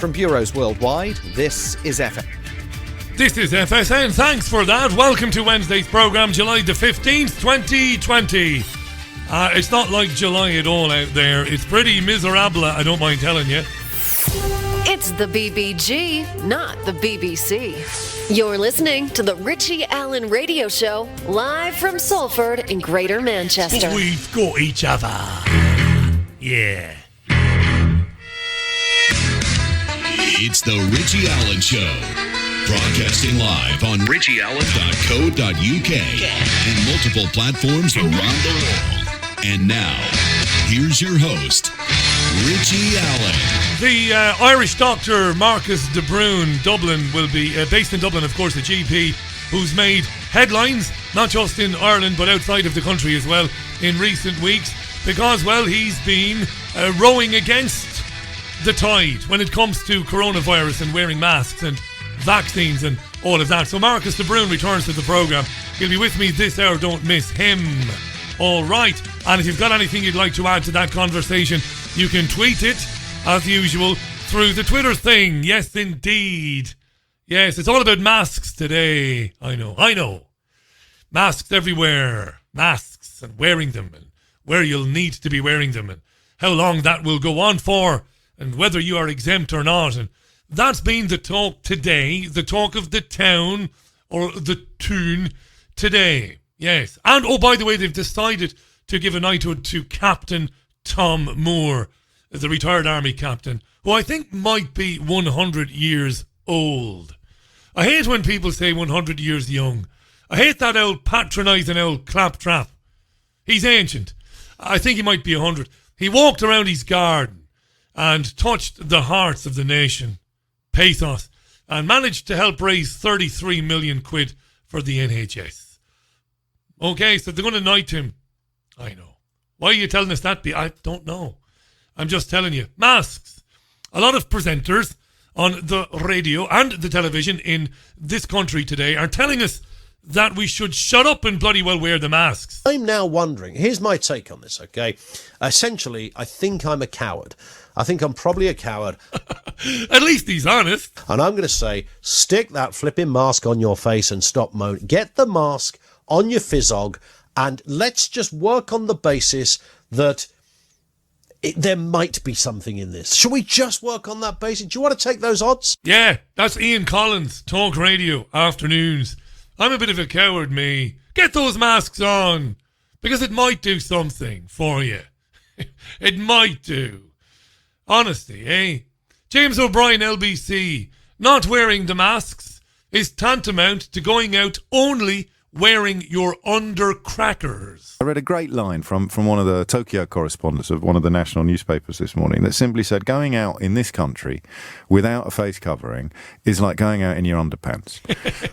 From bureaus worldwide, this is FM. This is FSN. Thanks for that. Welcome to Wednesday's programme, July the 15th, 2020. It's not like July at all out there. It's pretty miserable, I don't mind telling you. It's the BBG, not the BBC. You're listening to the Richie Allen Radio Show, live from Salford in Greater Manchester. But we've got each other. Yeah. It's the Richie Allen Show. Broadcasting live on richieallen.co.uk and multiple platforms around the world. And now, here's your host, Richie Allen. The Irish doctor Marcus de Brun, Dublin, will be based in Dublin, of course, the GP, who's made headlines, not just in Ireland, but outside of the country as well, in recent weeks, because, well, he's been rowing against the tide when it comes to coronavirus and wearing masks and vaccines and all of that. So Marcus de Brun returns to the programme. He'll be with me this hour, don't miss him. All right, and if you've got anything you'd like to add to that conversation, you can tweet it, as usual, through the Twitter thing. Yes, indeed. Yes, it's all about masks today. I know. Masks everywhere. Masks, and wearing them, and where you'll need to be wearing them, and how long that will go on for, and whether you are exempt or not. And that's been the talk today, the talk of the town, or the tune today. Yes. And, oh, by the way, they've decided to give a knighthood to Captain Tom Moore, the retired army captain, who I think might be 100 years old. I hate when people say 100 years young. I hate that old patronising old claptrap. He's ancient. I think he might be 100. He walked around his garden and touched the hearts of the nation, pathos, and managed to help raise 33 million quid for the NHS. Okay, so they're going to knight him. I know. Why are you telling us that? I don't know. I'm just telling you. Masks. A lot of presenters on the radio and the television in this country today are telling us that we should shut up and bloody well wear the masks. I'm now wondering, here's my take on this, okay? Essentially, I think I'm a coward. I think I'm probably a coward. At least he's honest. And I'm going to say, stick that flipping mask on your face and stop moaning. Get the mask on your fizzog and let's just work on the basis that there might be something in this. Should we just work on that basis? Do you want to take those odds? Yeah, that's Ian Collins, Talk Radio, afternoons. I'm a bit of a coward, me. Get those masks on, because it might do something for you. It might do. Honestly, eh? James O'Brien, LBC, not wearing the masks is tantamount to going out only wearing your undercrackers. I read a great line from one of the Tokyo correspondents of one of the national newspapers this morning that simply said, going out in this country without a face covering is like going out in your underpants.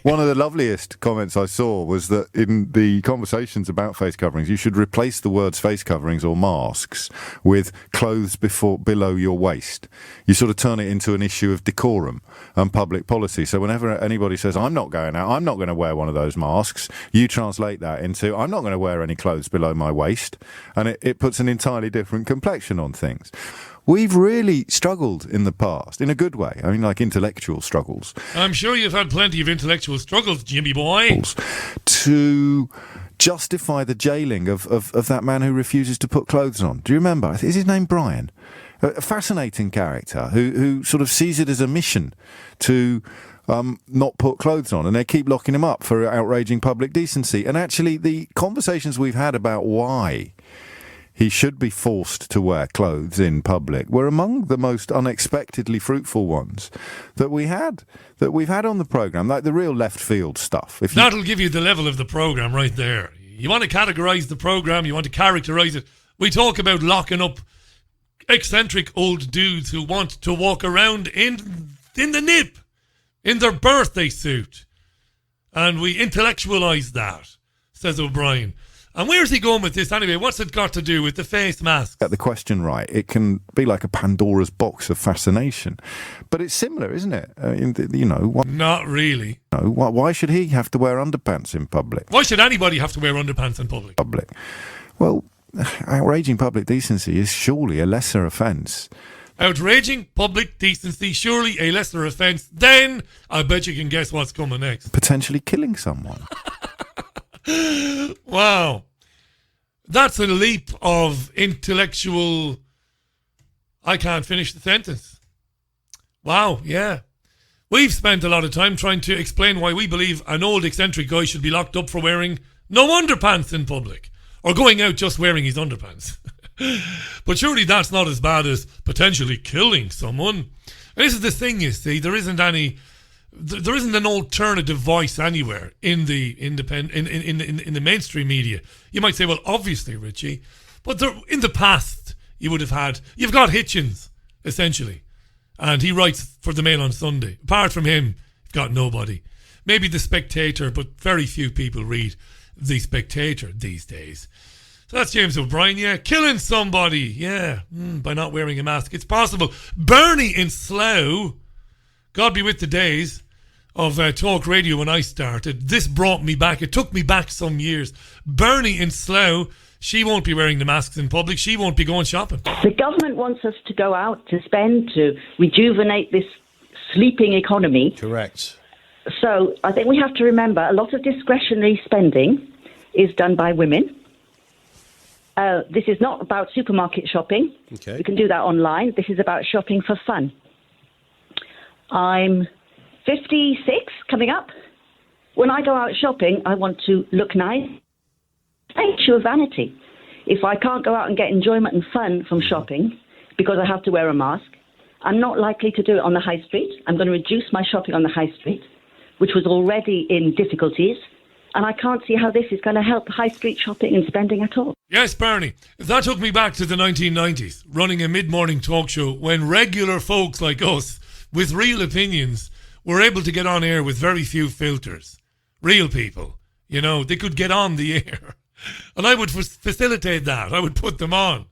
One of the loveliest comments I saw was that in the conversations about face coverings, you should replace the words face coverings or masks with clothes below your waist. You sort of turn it into an issue of decorum and public policy. So whenever anybody says, I'm not going out, I'm not going to wear one of those masks, you translate that into, I'm not going to wear any clothes below my waist, and it puts an entirely different complexion on things. We've really struggled in the past, in a good way. I mean, like intellectual struggles. I'm sure you've had plenty of intellectual struggles, Jimmy boy. To justify the jailing of that man who refuses to put clothes on. Do you remember? Is his name Brian? A fascinating character who sort of sees it as a mission to not put clothes on, and they keep locking him up for outraging public decency. And actually, the conversations we've had about why he should be forced to wear clothes in public were among the most unexpectedly fruitful ones that we've had on the programme, like the real left field stuff. That'll give you the level of the programme right there. You want to categorise the programme, you want to characterise it. We talk about locking up eccentric old dudes who want to walk around in the nip, in their birthday suit. And we intellectualise that, says O'Brien. And where's he going with this anyway? What's it got to do with the face mask? Get the question right. It can be like a Pandora's box of fascination. But it's similar, isn't it? Not really. No. Why should he have to wear underpants in public? Why should anybody have to wear underpants in public? Well, outraging public decency is surely a lesser offence Outraging public decency, surely a lesser offence. Then I bet you can guess what's coming next. Potentially killing someone. Wow. That's a leap of intellectual... I can't finish the sentence. Wow, yeah. We've spent a lot of time trying to explain why we believe an old eccentric guy should be locked up for wearing no underpants in public. Or going out just wearing his underpants. But surely that's not as bad as potentially killing someone. And this is the thing, you see. There isn't an alternative voice anywhere in the in the mainstream media. You might say, well, obviously, Richie, but in the past you've got Hitchens, essentially, and he writes for the Mail on Sunday. Apart from him, you've got nobody. Maybe the Spectator, but very few people read the Spectator these days. So that's James O'Brien, yeah. Killing somebody, yeah, by not wearing a mask. It's possible. Bernie in Slough, God be with the days of talk radio when I started. This brought me back. It took me back some years. Bernie in Slough, she won't be wearing the masks in public. She won't be going shopping. The government wants us to go out to spend, to rejuvenate this sleeping economy. Correct. So I think we have to remember a lot of discretionary spending is done by women. This is not about supermarket shopping. Okay. You can do that online. This is about shopping for fun. I'm 56 coming up. When I go out shopping, I want to look nice. It's pure vanity. If I can't go out and get enjoyment and fun from shopping because I have to wear a mask, I'm not likely to do it on the high street. I'm going to reduce my shopping on the high street, which was already in difficulties. And I can't see how this is going to help high street shopping and spending at all. Yes, Bernie. That took me back to the 1990s, running a mid-morning talk show when regular folks like us, with real opinions, were able to get on air with very few filters. Real people. You know, they could get on the air. And I would facilitate that. I would put them on.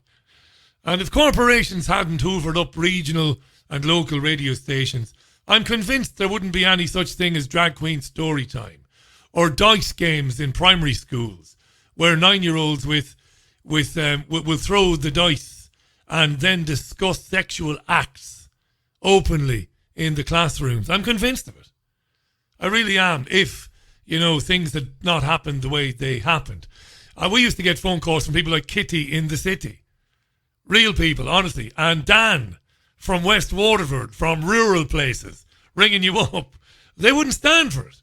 And if corporations hadn't hoovered up regional and local radio stations, I'm convinced there wouldn't be any such thing as drag queen story time. Or dice games in primary schools, where 9-year-olds will throw the dice and then discuss sexual acts openly in the classrooms. I'm convinced of it. I really am. If, things had not happened the way they happened. We used to get phone calls from people like Kitty in the city. Real people, honestly. And Dan from West Waterford, from rural places, ringing you up. They wouldn't stand for it.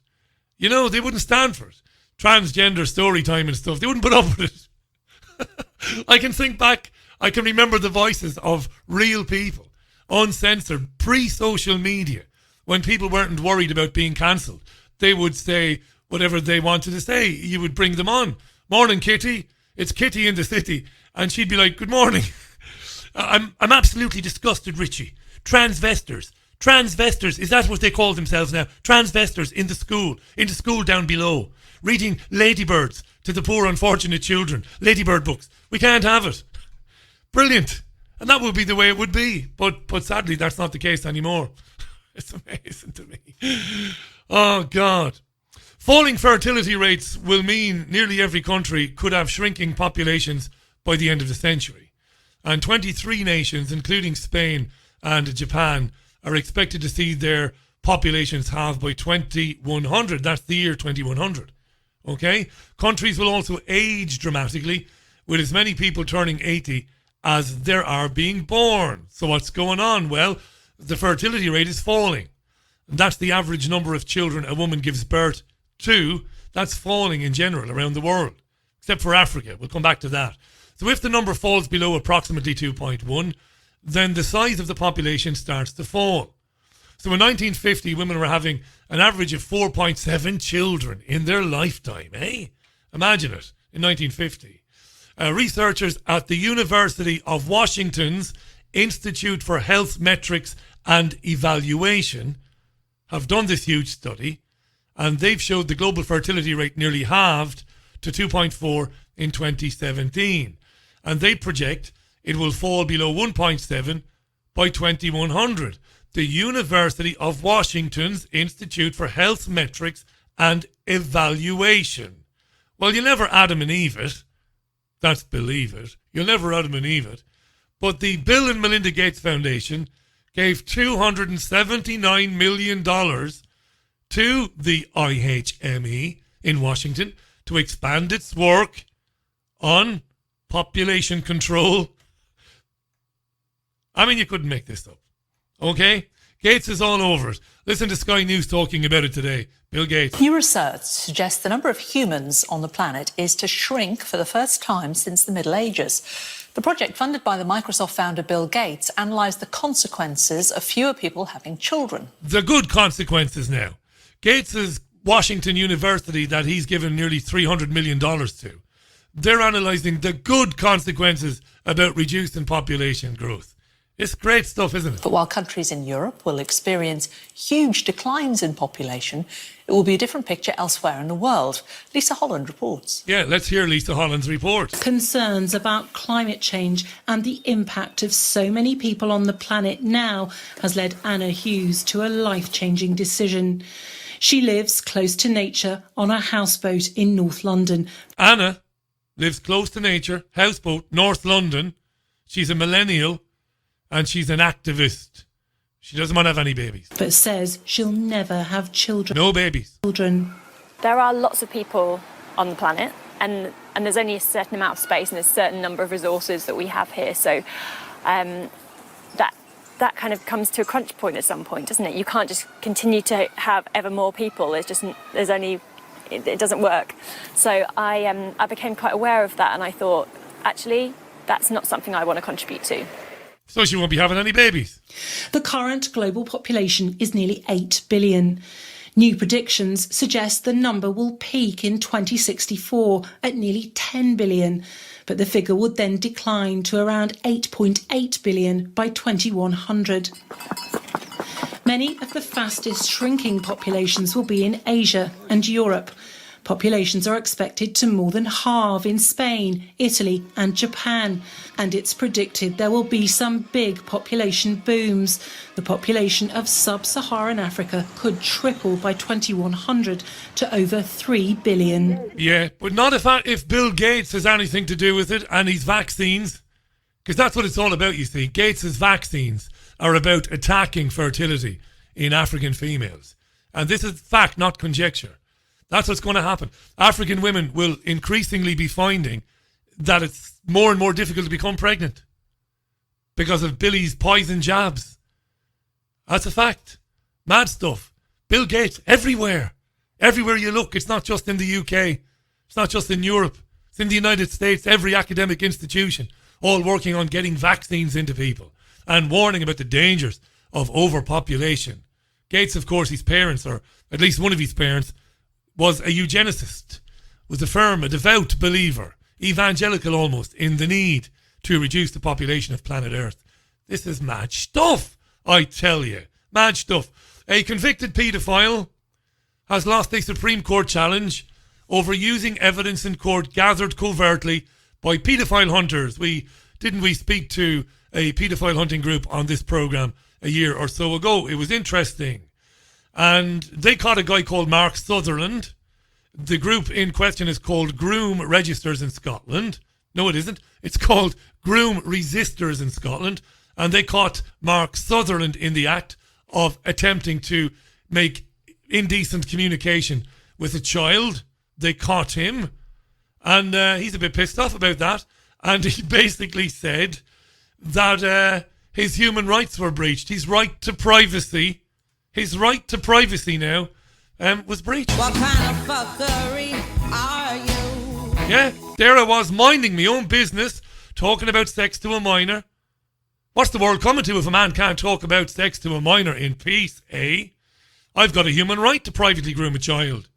They wouldn't stand for it. Transgender story time and stuff. They wouldn't put up with it. I can think back. I can remember the voices of real people, uncensored, pre-social media, when people weren't worried about being cancelled. They would say whatever they wanted to say. You would bring them on. Morning, Kitty. It's Kitty in the city. And she'd be like, good morning. I'm absolutely disgusted, Richie. Transvestors, is that what they call themselves now? Transvestors in the school down below, reading Ladybirds to the poor unfortunate children. Ladybird books. We can't have it. Brilliant. And that would be the way it would be. But sadly, that's not the case anymore. It's amazing to me. Oh, God. Falling fertility rates will mean nearly every country could have shrinking populations by the end of the century. And 23 nations, including Spain and Japan, are expected to see their populations halve by 2100. That's the year 2100. Okay? Countries will also age dramatically, with as many people turning 80 as there are being born. So what's going on? Well, the fertility rate is falling. And that's the average number of children a woman gives birth to. That's falling in general around the world, except for Africa. We'll come back to that. So if the number falls below approximately 2.1, then the size of the population starts to fall. So in 1950, women were having an average of 4.7 children in their lifetime, eh? Imagine it, in 1950. Researchers at the University of Washington's Institute for Health Metrics and Evaluation have done this huge study, and they've showed the global fertility rate nearly halved to 2.4 in 2017. And they project it will fall below 1.7 by 2100. The University of Washington's Institute for Health Metrics and Evaluation. Well, you'll never Adam and Eve it. That's believe it. You'll never Adam and Eve it. But the Bill and Melinda Gates Foundation gave $279 million to the IHME in Washington to expand its work on population control. I mean, you couldn't make this up. Okay? Gates is all over it. Listen to Sky News talking about it today. Bill Gates. New research suggests the number of humans on the planet is to shrink for the first time since the Middle Ages. The project, funded by the Microsoft founder Bill Gates, analysed the consequences of fewer people having children. The good consequences now. Gates' Washington University that he's given nearly $300 million to, they're analysing the good consequences about reducing population growth. It's great stuff, isn't it? But while countries in Europe will experience huge declines in population, it will be a different picture elsewhere in the world. Lisa Holland reports. Yeah, let's hear Lisa Holland's report. Concerns about climate change and the impact of so many people on the planet now has led Anna Hughes to a life-changing decision. She lives close to nature on a houseboat in North London. Anna lives close to nature, houseboat, North London. She's a millennial. And she's an activist. She doesn't want to have any babies. But says she'll never have children. No babies. There are lots of people on the planet, and there's only a certain amount of space and there's a certain number of resources that we have here. So that kind of comes to a crunch point at some point, doesn't it? You can't just continue to have ever more people. It doesn't work. So I became quite aware of that, and I thought, actually, that's not something I want to contribute to. So she won't be having any babies. The current global population is nearly 8 billion. New predictions suggest the number will peak in 2064 at nearly 10 billion, but the figure would then decline to around 8.8 billion by 2100. Many of the fastest shrinking populations will be in Asia and Europe. Populations are expected to more than halve in Spain, Italy and Japan. And it's predicted there will be some big population booms. The population of sub-Saharan Africa could triple by 2100 to over 3 billion. Yeah, but not if Bill Gates has anything to do with it and his vaccines. Because that's what it's all about, you see. Gates' vaccines are about attacking fertility in African females. And this is fact, not conjecture. That's what's going to happen. African women will increasingly be finding that it's more and more difficult to become pregnant because of Billy's poison jabs. That's a fact. Mad stuff. Bill Gates, everywhere. Everywhere you look. It's not just in the UK. It's not just in Europe. It's in the United States. Every academic institution all working on getting vaccines into people and warning about the dangers of overpopulation. Gates, of course, his parents, or at least one of his parents, was a eugenicist, was a devout believer, evangelical almost, in the need to reduce the population of planet Earth. This is mad stuff, I tell you. Mad stuff. A convicted paedophile has lost a Supreme Court challenge over using evidence in court gathered covertly by paedophile hunters. Didn't we speak to a paedophile hunting group on this programme a year or so ago? It was interesting. And they caught a guy called Mark Sutherland. The group in question is called Groom Registers in Scotland. No, it isn't. It's called Groom Resisters in Scotland. And they caught Mark Sutherland in the act of attempting to make indecent communication with a child. They caught him. And he's a bit pissed off about that. And he basically said that his human rights were breached. His right to privacy. His right to privacy now was breached. What kind of fuckery are you? Yeah, there I was minding my own business, talking about sex to a minor. What's the world coming to if a man can't talk about sex to a minor in peace, eh? I've got a human right to privately groom a child.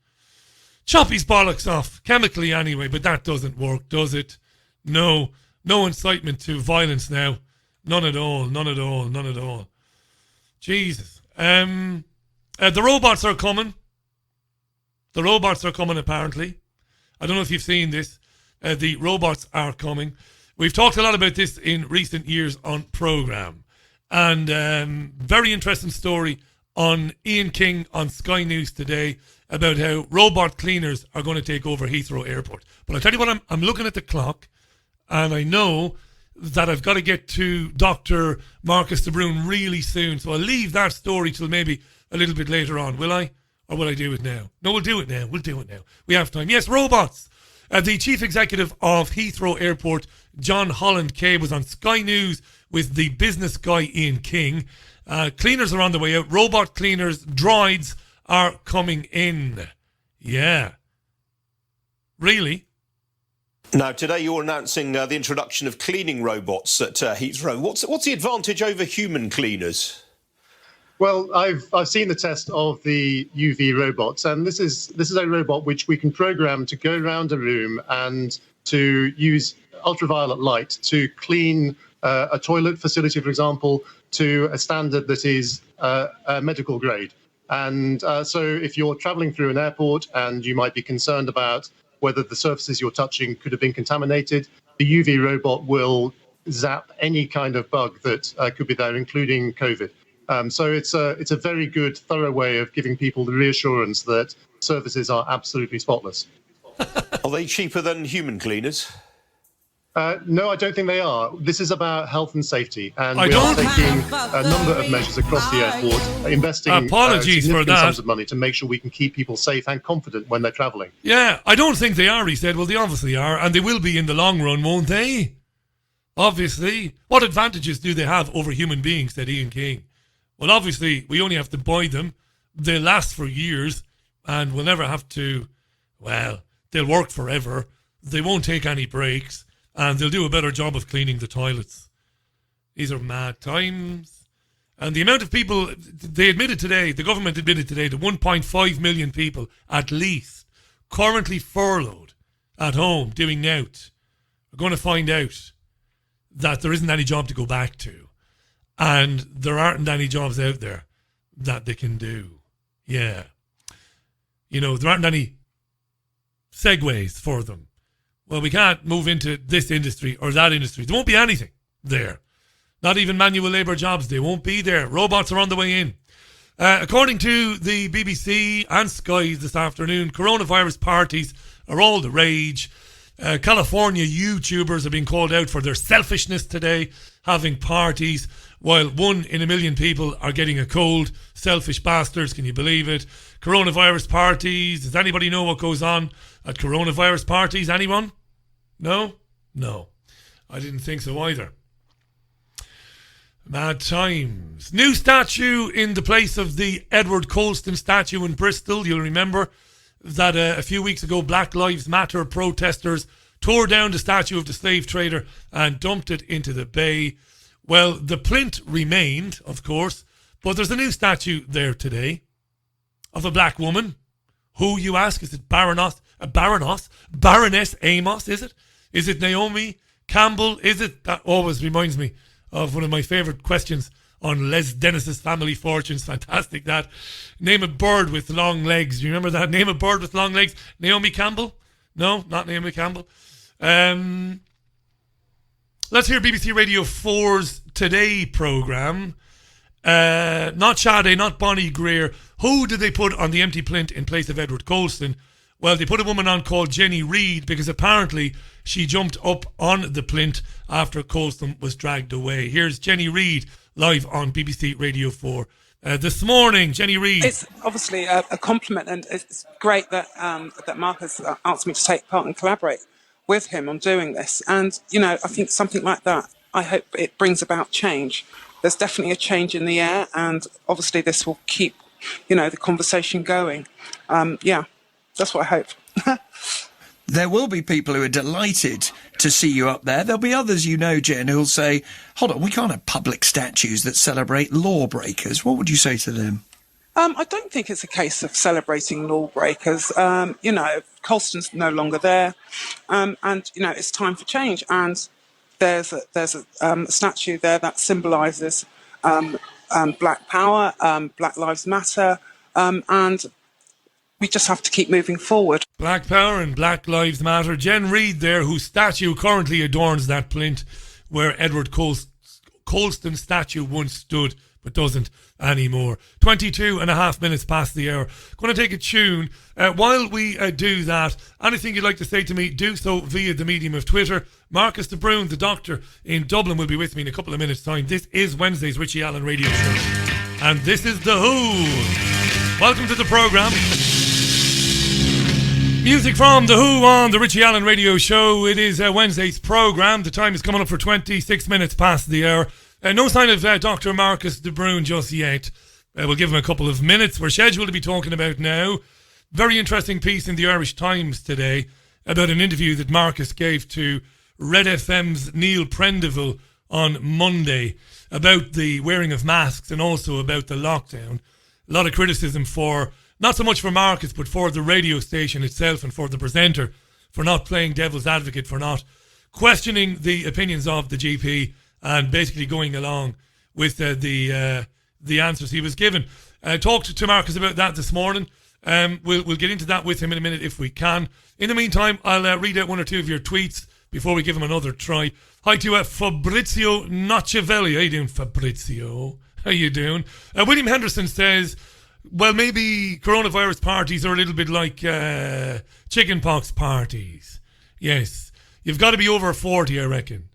Chop his bollocks off, chemically anyway, but that doesn't work, does it? No incitement to violence now. None at all. Jesus. The robots are coming. The robots are coming, apparently. I don't know if you've seen this. The robots are coming. We've talked a lot about this in recent years on programme. And very interesting story on Ian King on Sky News today about how robot cleaners are going to take over Heathrow Airport. But I tell you what, I'm looking at the clock and I know that I've got to get to Dr. Marcus de Brun really soon. So I'll leave that story till maybe a little bit later on, will I? Or will I do it now? No, we'll do it now. We have time. Yes, robots. The chief executive of Heathrow Airport, John Holland Kay, was on Sky News with the business guy Ian King. Cleaners are on the way out. Robot cleaners, droids are coming in. Yeah. Really? Now, today you're announcing the introduction of cleaning robots at Heathrow. What's the advantage over human cleaners? Well, I've seen the test of the UV robots, and this is a robot which we can program to go around a room and to use ultraviolet light to clean a toilet facility, for example, to a standard that is a medical grade. And so if you're traveling through an airport and you might be concerned about whether the surfaces you're touching could have been contaminated, the UV robot will zap any kind of bug that could be there, including COVID. So it's a very good, thorough way of giving people the reassurance that surfaces are absolutely spotless. Are they cheaper than human cleaners? No, I don't think they are. This is about health and safety, and we are taking a number of measures across the airport, investing significant sums of money to make sure we can keep people safe and confident when they're travelling. Yeah, I don't think they are, he said. Well, they obviously are, and they will be in the long run, won't they? Obviously. What advantages do they have over human beings, said Ian King? Well, obviously, we only have to buy them. They'll last for years, and we'll never have to, well, they'll work forever. They won't take any breaks, and they'll do a better job of cleaning the toilets. These are mad times. And the amount of people, they admitted today, the government admitted today that 1.5 million people, at least, currently furloughed at home doing nout, are going to find out that there isn't any job to go back to. And there aren't any jobs out there that they can do. Yeah. You know, there aren't any segues for them. Well, we can't move into this industry or that industry. There won't be anything there. Not even manual labour jobs. They won't be there. Robots are on the way in. According to the BBC and Sky this afternoon, coronavirus parties are all the rage. California YouTubers are being called out for their selfishness today, having parties, while 1 in a million people are getting a cold. Selfish bastards, can you believe it? Coronavirus parties. Does anybody know what goes on at coronavirus parties? Anyone? No? No. I didn't think so either. Mad times. New statue in the place of the Edward Colston statue in Bristol. You'll remember that a few weeks ago, Black Lives Matter protesters tore down the statue of the slave trader and dumped it into the bay. Well, the plinth remained, of course, but there's a new statue there today of a black woman. Who, you ask? Is it Baroness Amos, is it? Is it Naomi Campbell? Is it? That always reminds me of one of my favourite questions on Les Dennis's Family Fortunes. Fantastic, that. Name a bird with long legs. Do you remember that? Name a bird with long legs. Naomi Campbell? No, not Naomi Campbell. Let's hear BBC Radio 4's Today programme. Not Sade, not Bonnie Greer. Who did they put on the empty plinth in place of Edward Colston? Well, they put a woman on called Jenny Reid because apparently she jumped up on the plinth after Colston was dragged away. Here's Jenny Reid live on BBC Radio 4 this morning. Jenny Reid. It's obviously a compliment, and it's great that that Mark has asked me to take part and collaborate with him on doing this. And, you know, I think something like that, I hope it brings about change. There's definitely a change in the air, and obviously this will keep, you know, the conversation going. Yeah, that's what I hope. There will be people who are delighted to see you up there. There'll be others, you know, Jen, who'll say, hold on, we can't have public statues that celebrate lawbreakers. What would you say to them? I don't think it's a case of celebrating lawbreakers. You know, Colston's no longer there, and, you know, it's time for change. And there's a statue there that symbolises Black Power, Black Lives Matter, and we just have to keep moving forward. Black Power and Black Lives Matter. Jen Reid there, whose statue currently adorns that plinth where Edward Colston's statue once stood but doesn't anymore. 22 and a half minutes past the hour. Going to take a tune. While we do that, anything you'd like to say to me, do so via the medium of Twitter. Marcus de Brun, the doctor in Dublin, will be with me in a couple of minutes' time. This is Wednesday's Richie Allen Radio Show. And this is The Who. Welcome to the programme. Music from The Who on the Richie Allen Radio Show. It is Wednesday's programme. The time is coming up for 26 minutes past the hour. No sign of Dr. Marcus de Brun just yet. We'll give him a couple of minutes. We're scheduled to be talking about now. Very interesting piece in the Irish Times today about an interview that Marcus gave to Red FM's Neil Prendeville on Monday about the wearing of masks and also about the lockdown. A lot of criticism for, not so much for Marcus, but for the radio station itself and for the presenter for not playing devil's advocate, for not questioning the opinions of the GP and basically going along with the answers he was given. Talked to Marcus about that this morning. We'll get into that with him in a minute if we can. In the meantime, I'll read out one or two of your tweets before we give him another try. Hi to Fabrizio Nocciavelli. How you doing, Fabrizio? How you doing? William Henderson says, well, maybe coronavirus parties are a little bit like chickenpox parties. Yes. You've got to be over 40, I reckon.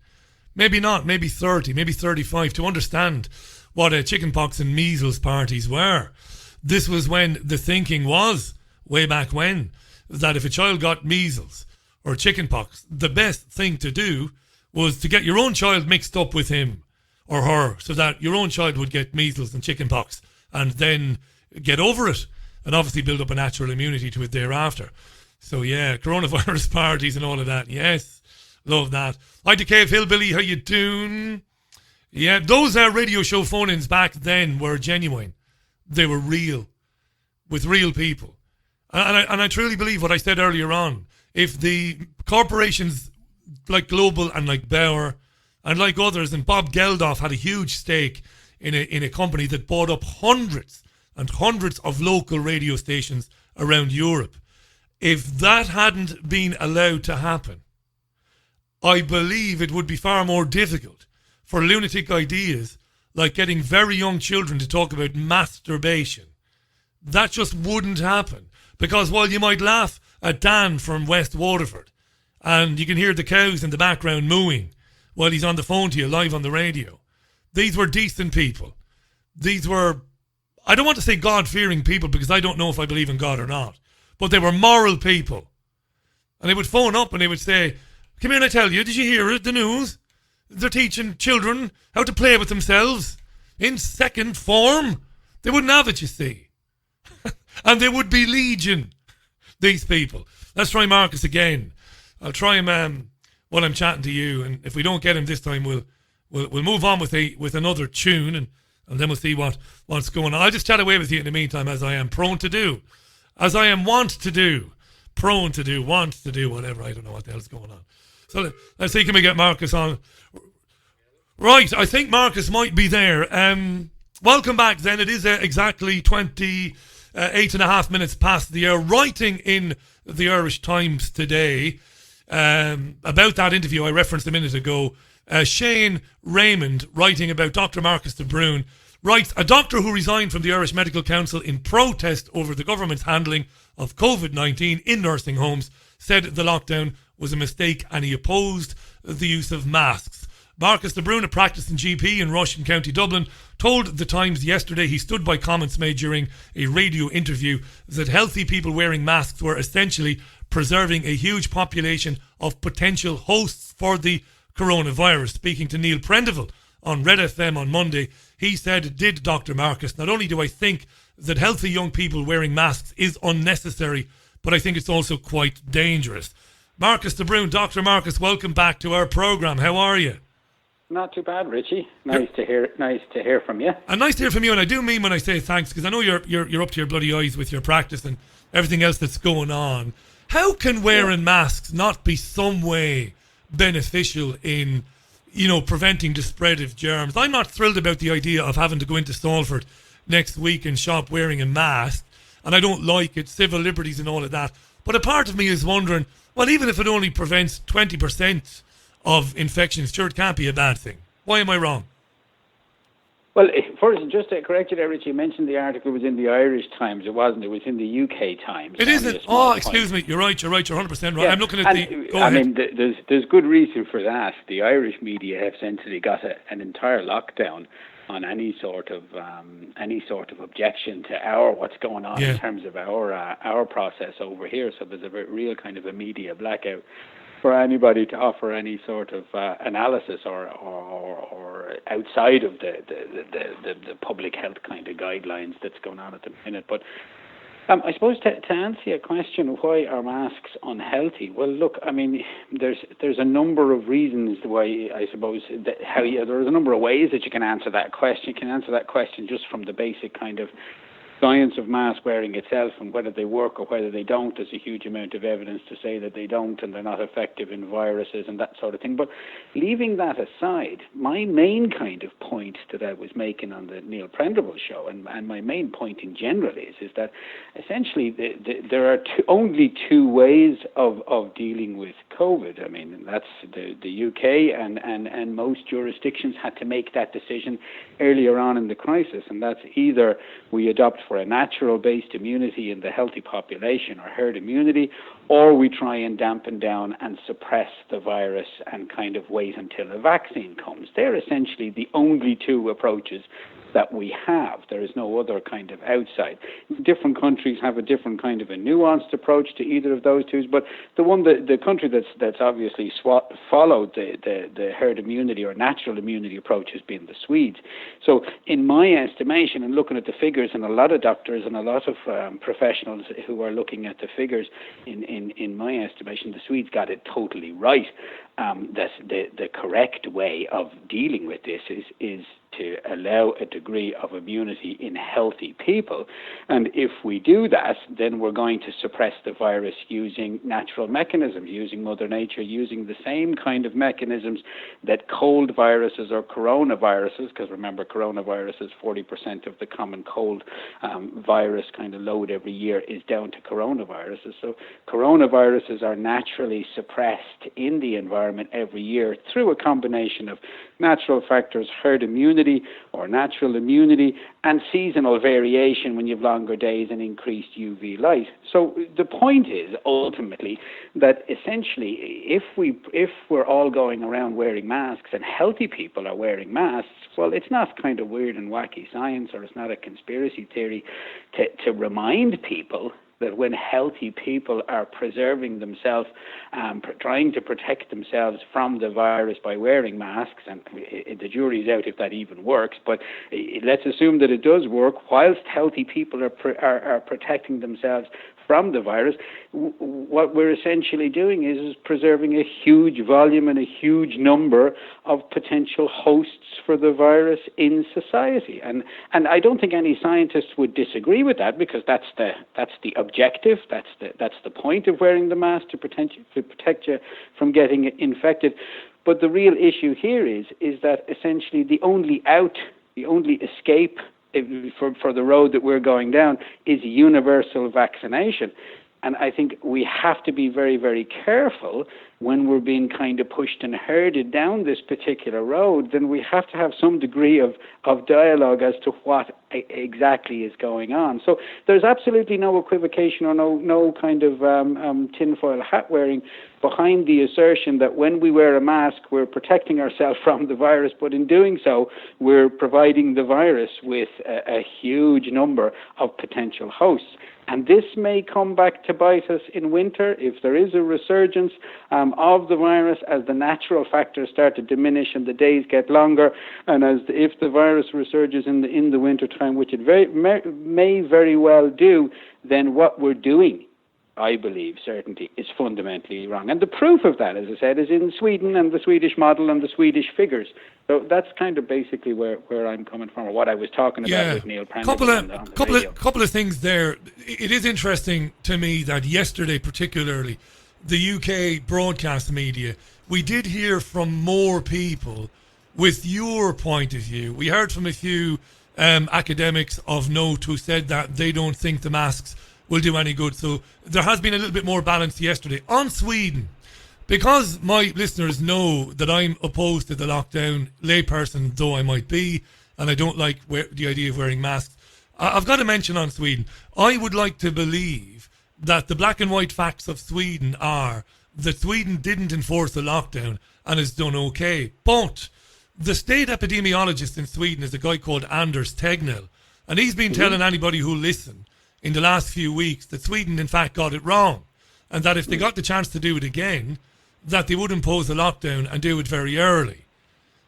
Maybe not, maybe 30, maybe 35 to understand what chickenpox and measles parties were. This was when the thinking was, way back when, that if a child got measles or chickenpox, the best thing to do was to get your own child mixed up with him or her so that your own child would get measles and chickenpox and then get over it and obviously build up a natural immunity to it thereafter. So yeah, coronavirus parties and all of that. Yes, love that. Hi to Cave Hillbilly, how you doing? Yeah, those radio show phone-ins back then were genuine. They were real, with real people. And I truly believe what I said earlier on. If the corporations like Global and like Bauer and like others, and Bob Geldof had a huge stake in a company that bought up hundreds and hundreds of local radio stations around Europe. If that hadn't been allowed to happen, I believe it would be far more difficult for lunatic ideas like getting very young children to talk about masturbation. That just wouldn't happen. Because while you might laugh at Dan from West Waterford, and you can hear the cows in the background mooing while he's on the phone to you live on the radio, these were decent people. These were, I don't want to say God-fearing people because I don't know if I believe in God or not, but they were moral people. And they would phone up and they would say, come here and I tell you, did you hear it, the news? They're teaching children how to play with themselves in second form. They wouldn't have it, you see. And they would be legion, these people. Let's try Marcus again. I'll try him while I'm chatting to you, and if we don't get him this time, we'll move on with another tune, and then we'll see what's going on. I'll just chat away with you in the meantime, as I am prone to do, as I am wont to do, prone to do, want to do, whatever. I don't know what the hell's going on. So let's see, can we get Marcus on? Right, I think Marcus might be there. Welcome back then. It is exactly 8.5 minutes past the hour. Writing in the Irish Times today about that interview I referenced a minute ago, Shane Raymond, writing about Dr. Marcus de Brun, writes, a doctor who resigned from the Irish Medical Council in protest over the government's handling of COVID-19 in nursing homes said the lockdown was a mistake and he opposed the use of masks. Marcus de Brun, a practicing GP in Rush in County Dublin, told The Times yesterday he stood by comments made during a radio interview that healthy people wearing masks were essentially preserving a huge population of potential hosts for the coronavirus. Speaking to Neil Prendeville on Red FM on Monday, he said, did Dr. Marcus, not only do I think that healthy young people wearing masks is unnecessary, but I think it's also quite dangerous. Marcus de Brun, Dr. Marcus, welcome back to our programme. How are you? Not too bad, Richie. Nice to hear from you. And nice to hear from you, and I do mean when I say thanks, because I know you're up to your bloody eyes with your practice and everything else that's going on. How can wearing masks not be some way beneficial in, preventing the spread of germs? I'm not thrilled about the idea of having to go into Salford next week and shop wearing a mask, and I don't like it, civil liberties and all of that. But a part of me is wondering, well, even if it only prevents 20% of infections, sure, it can't be a bad thing. Why am I wrong? Well, first, just to correct you there, Richie, you mentioned the article was in the Irish Times. It wasn't. It was in the UK Times. It isn't. Oh, excuse me. You're right. You're 100% right. Yeah. I'm looking at the... Go ahead. I mean, there's good reason for that. The Irish media have essentially got an entire lockdown on any sort of objection to what's going on in terms of our process over here. So there's a real kind of a media blackout for anybody to offer any sort of analysis or outside of the public health kind of guidelines that's going on at the minute. But I suppose to answer your question, why are masks unhealthy? Well, look, I mean, there's a number of reasons why, I suppose, there's a number of ways that you can answer that question. You can answer that question just from the basic kind of science of mask wearing itself and whether they work or whether they don't. There's a huge amount of evidence to say that they don't and they're not effective in viruses and that sort of thing. But leaving that aside, my main kind of point that I was making on the Neil Prendeville show, and my main point in general is that essentially there are only two ways of dealing with COVID. I mean, that's the UK and most jurisdictions had to make that decision earlier on in the crisis, and that's either we adopt for a natural-based immunity in the healthy population or herd immunity, or we try and dampen down and suppress the virus and kind of wait until a vaccine comes. They're essentially the only two approaches that we have. There is no other kind of outside. Different countries have a different kind of a nuanced approach to either of those two, but the country that's obviously followed the herd immunity or natural immunity approach has been the Swedes. So in my estimation, and looking at the figures, and a lot of doctors and a lot of professionals who are looking at the figures, in my estimation, the Swedes got it totally right. The correct way of dealing with this is to allow a degree of immunity in healthy people. And if we do that, then we're going to suppress the virus using natural mechanisms, using Mother Nature, using the same kind of mechanisms that cold viruses or coronaviruses, because remember, coronavirus is 40% of the common cold virus kind of load every year is down to coronaviruses. So coronaviruses are naturally suppressed in the environment every year through a combination of natural factors, herd immunity or natural immunity, and seasonal variation when you have longer days and increased UV light. So the point is ultimately that essentially if we're all going around wearing masks and healthy people are wearing masks, well, it's not kind of weird and wacky science, or it's not a conspiracy theory to remind people that when healthy people are preserving themselves, trying to protect themselves from the virus by wearing masks, and the jury's out if that even works, but let's assume that it does work, whilst healthy people are protecting themselves from the virus, what we're essentially doing is preserving a huge volume and a huge number of potential hosts for the virus in society. And I don't think any scientist would disagree with that, because that's the objective, that's the point of wearing the mask, to protect you from getting infected. But the real issue here is that essentially the only escape for the road that we're going down is universal vaccination. And I think we have to be very, very careful when we're being kind of pushed and herded down this particular road. Then we have to have some degree of dialogue as to what exactly is going on. So there's absolutely no equivocation or no kind of tinfoil hat wearing behind the assertion that when we wear a mask, we're protecting ourselves from the virus, but in doing so, we're providing the virus with a huge number of potential hosts. And this may come back to bite us in winter if there is a resurgence of the virus, as the natural factors start to diminish and the days get longer, and if the virus resurges in the winter time, which it may very well do, then what we're doing, I believe, certainly, is fundamentally wrong. And the proof of that, as I said, is in Sweden and the Swedish model and the Swedish figures. So that's kind of basically where I'm coming from, or what I was talking about with Neil Prendeville. Couple of things there. It is interesting to me that yesterday, particularly, the UK broadcast media, we did hear from more people with your point of view. We heard from a few academics of note who said that they don't think the masks will do any good. So there has been a little bit more balance yesterday. On Sweden, because my listeners know that I'm opposed to the lockdown, layperson though I might be, and I don't like the idea of wearing masks. I've got to mention on Sweden, I would like to believe that the black and white facts of Sweden are that Sweden didn't enforce the lockdown and has done okay. But the state epidemiologist in Sweden is a guy called Anders Tegnell, and he's been telling anybody who'll listen in the last few weeks that Sweden in fact got it wrong, and that if they got the chance to do it again, that they would impose a lockdown and do it very early.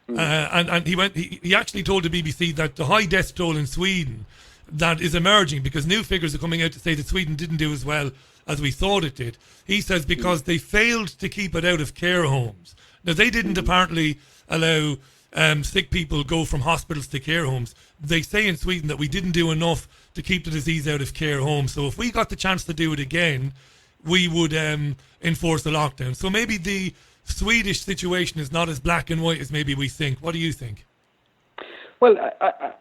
And he actually told the BBC that the high death toll in Sweden that is emerging, because new figures are coming out to say that Sweden didn't do as well as we thought it did. He says because they failed to keep it out of care homes. Now, they didn't apparently allow sick people go from hospitals to care homes. They say in Sweden that we didn't do enough to keep the disease out of care homes. So if we got the chance to do it again, we would enforce the lockdown. So maybe the Swedish situation is not as black and white as maybe we think. What do you think? Well,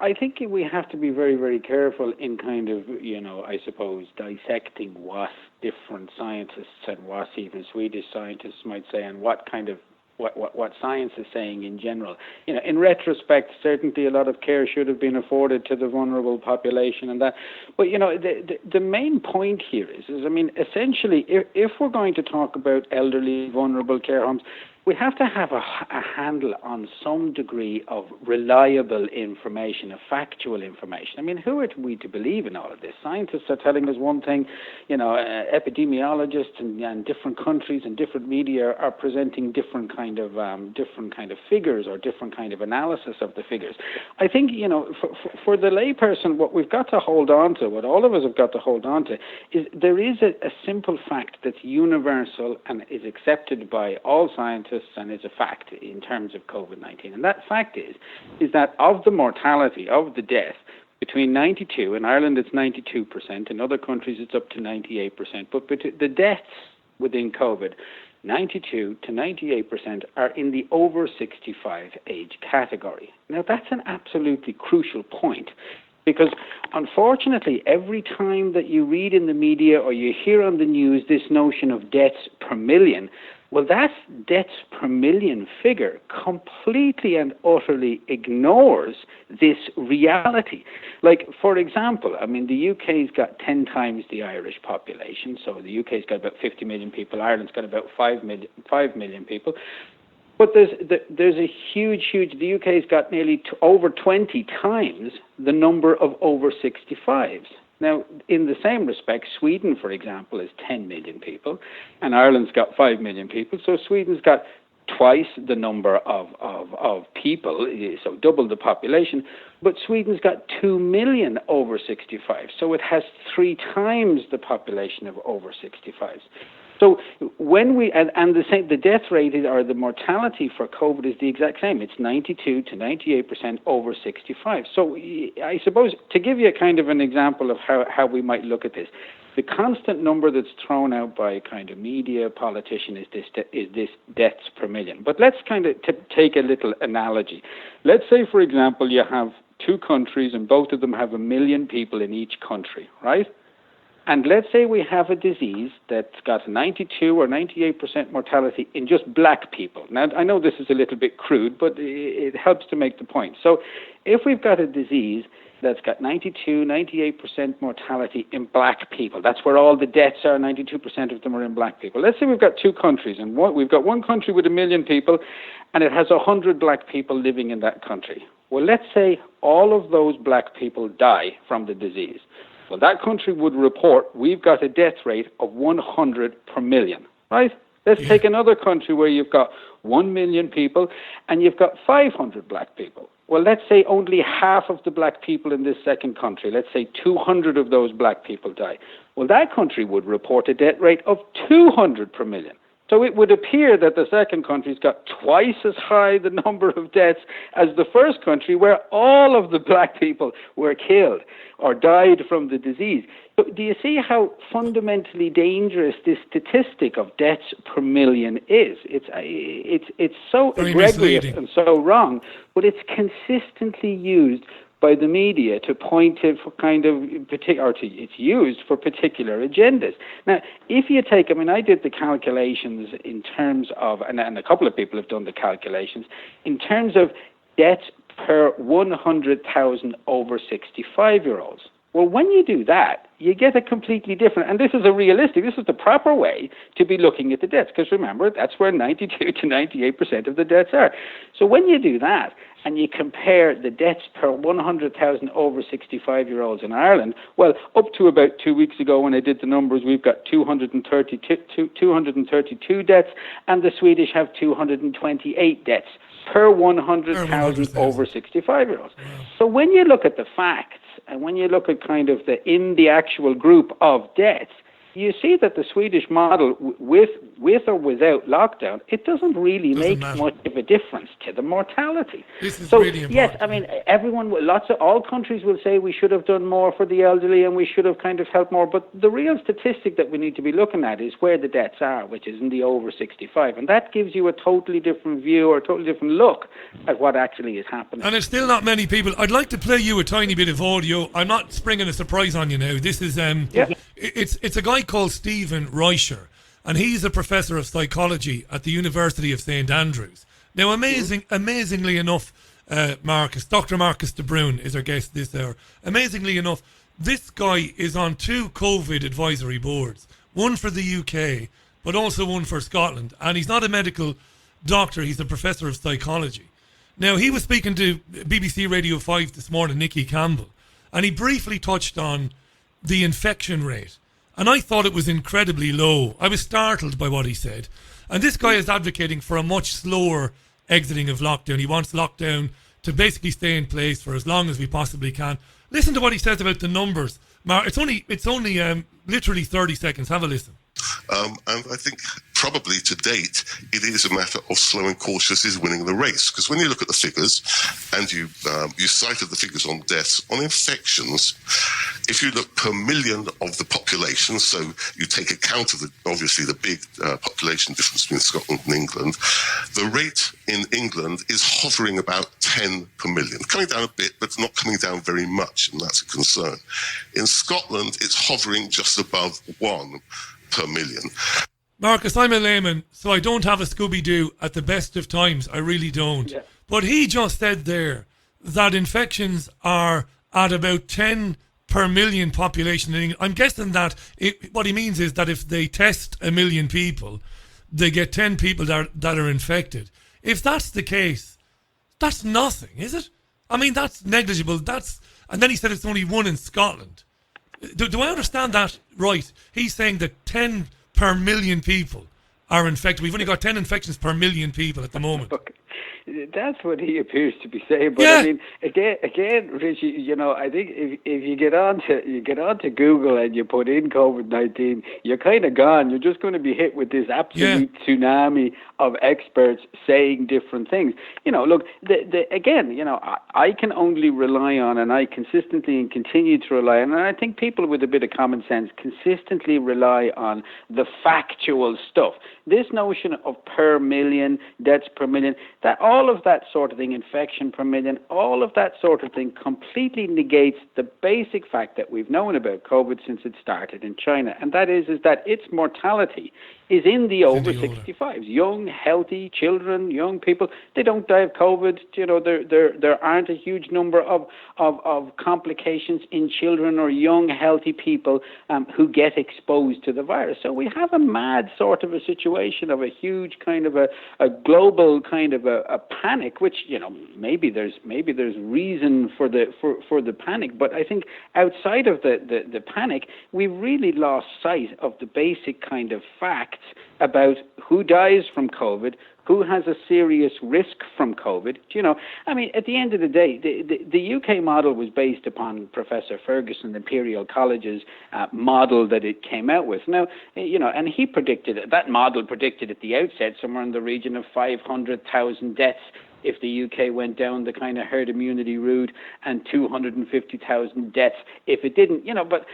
I think we have to be very, very careful in kind of, I suppose, dissecting what different scientists and what even Swedish scientists might say, and what kind of what science is saying in general. In retrospect, certainly a lot of care should have been afforded to the vulnerable population and that. But, the main point here is essentially, if we're going to talk about elderly, vulnerable care homes, we have to have a handle on some degree of reliable information, of factual information. Who are we to believe in all of this? Scientists are telling us one thing, epidemiologists and different countries and different media are presenting different kind of figures or different kind of analysis of the figures. I think, for the layperson, what we've got to hold on to, what all of us have got to hold on to, is there is a simple fact that's universal and is accepted by all scientists and is a fact in terms of COVID-19. And that fact is that of the mortality, of the death, between 92, in Ireland it's 92%, in other countries it's up to 98%, but the deaths within COVID, 92 to 98% are in the over 65 age category. Now that's an absolutely crucial point, because unfortunately every time that you read in the media or you hear on the news this notion of deaths per million, well, that deaths per million figure completely and utterly ignores this reality. Like, for example, the UK's got 10 times the Irish population, so the UK's got about 50 million people, Ireland's got about 5 million people. But there's a huge, the UK's got nearly over 20 times the number of over 65s. Now, in the same respect, Sweden, for example, is 10 million people, and Ireland's got 5 million people, so Sweden's got twice the number of people, so double the population, but Sweden's got 2 million over 65, so it has 3 times the population of over 65s. So when the death rate or the mortality for COVID is the exact same. It's 92 to 98% over 65. So I suppose to give you a kind of an example of how we might look at this, the constant number that's thrown out by kind of media, politician is this deaths per million. But let's kind of take a little analogy. Let's say, for example, you have 2 countries and both of them have 1 million people in each country, right? And let's say we have a disease that's got 92 or 98% mortality in just black people. Now, I know this is a little bit crude, but it helps to make the point. So if we've got a disease that's got 92, 98% mortality in black people, that's where all the deaths are, 92% of them are in black people. Let's say we've got 2 countries, and we've got one country with 1 million people, and it has 100 black people living in that country. Well, let's say all of those black people die from the disease. Well, that country would report we've got a death rate of 100 per million, right? Let's take another country where you've got 1 million people and you've got 500 black people. Well, let's say only half of the black people in this second country, let's say 200 of those black people die. Well, that country would report a death rate of 200 per million. So it would appear that the second country's got twice as high the number of deaths as the first country, where all of the black people were killed or died from the disease. So do you see how fundamentally dangerous this statistic of deaths per million is? It's so egregious and so wrong, but it's consistently used by the media to point to it's used for particular agendas. Now, if you take, I did the calculations in terms of, and a couple of people have done the calculations, in terms of deaths per 100,000 over 65-year-olds. Well, when you do that, you get a completely different, and this is the proper way to be looking at the deaths, because remember, that's where 92 to 98% of the deaths are. So when you do that, and you compare the deaths per 100,000 over 65-year-olds in Ireland, well, up to about 2 weeks ago when I did the numbers, we've got 232 deaths, and the Swedish have 228 deaths per 100,000 over 65-year-olds. So when you look at the facts, and when you look at kind of in the actual group of deaths, you see that the Swedish model, with or without lockdown, it doesn't really make much of a difference to the mortality. This is so, really important. yes, I mean, all countries will say we should have done more for the elderly and we should have kind of helped more. But the real statistic that we need to be looking at is where the deaths are, which is in the over 65. And that gives you a totally different view or a totally different look at what actually is happening. And it's still not many people. I'd like to play you a tiny bit of audio. I'm not springing a surprise on you now. This is it's a guy called Stephen Reicher, and he's a professor of psychology at the University of St Andrews. Now, amazingly enough, Dr. Marcus de Brun is our guest this hour. Amazingly enough, this guy is on 2 COVID advisory boards, one for the UK, but also one for Scotland. And he's not a medical doctor, he's a professor of psychology. Now, he was speaking to BBC Radio 5 this morning, Nicky Campbell, and he briefly touched on the infection rate. And I thought it was incredibly low. I was startled by what he said. And this guy is advocating for a much slower exiting of lockdown. He wants lockdown to basically stay in place for as long as we possibly can. Listen to what he says about the numbers. It's only literally 30 seconds. Have a listen. And I think probably to date, it is a matter of slow and cautious is winning the race. Because when you look at the figures, and you cited the figures on deaths, on infections, if you look per million of the population, so you take account of obviously the big population difference between Scotland and England, the rate in England is hovering about 10 per million. Coming down a bit, but not coming down very much, and that's a concern. In Scotland, it's hovering just above 1 per million. Marcus, I'm a layman, so I don't have a Scooby-Doo at the best of times. I really don't. Yeah. But he just said there that infections are at about 10 per million population in England. I'm guessing that what he means is that if they test 1 million people, they get 10 people that are infected. If that's the case, that's nothing, is it? I mean, that's negligible. And then he said it's only 1 in Scotland. Do I understand that right? He's saying that 10 per million people are infected. We've only got 10 infections per million people at the moment. That's what he appears to be saying. But I mean, again, Richie, you know, I think if you get onto Google and you put in COVID-19, you're kind of gone. You're just going to be hit with this absolute tsunami of experts saying different things. You know, look, again, you know, I can only rely on, and I consistently and continue to rely on, and I think people with a bit of common sense consistently rely on the factual stuff. This notion of per million, deaths per million, that all of that sort of thing, infection per million, all of that sort of thing completely negates the basic fact that we've known about COVID since it started in China, and that is that its mortality is in the over 65s. Young, healthy children, young people, they don't die of COVID. You know, there aren't a huge number of complications in children or young, healthy people who get exposed to the virus. So we have a mad sort of a situation of a huge kind of a global kind of a panic, which, you know, maybe there's reason for the panic, but I think outside of the panic, we really lost sight of the basic kind of facts about who dies from COVID, who has a serious risk from COVID. You know, I mean, at the end of the day, the UK model was based upon Professor Ferguson, Imperial College's model that it came out with. Now, you know, and that model predicted at the outset somewhere in the region of 500,000 deaths if the UK went down the kind of herd immunity route, and 250,000 deaths if it didn't. You know, but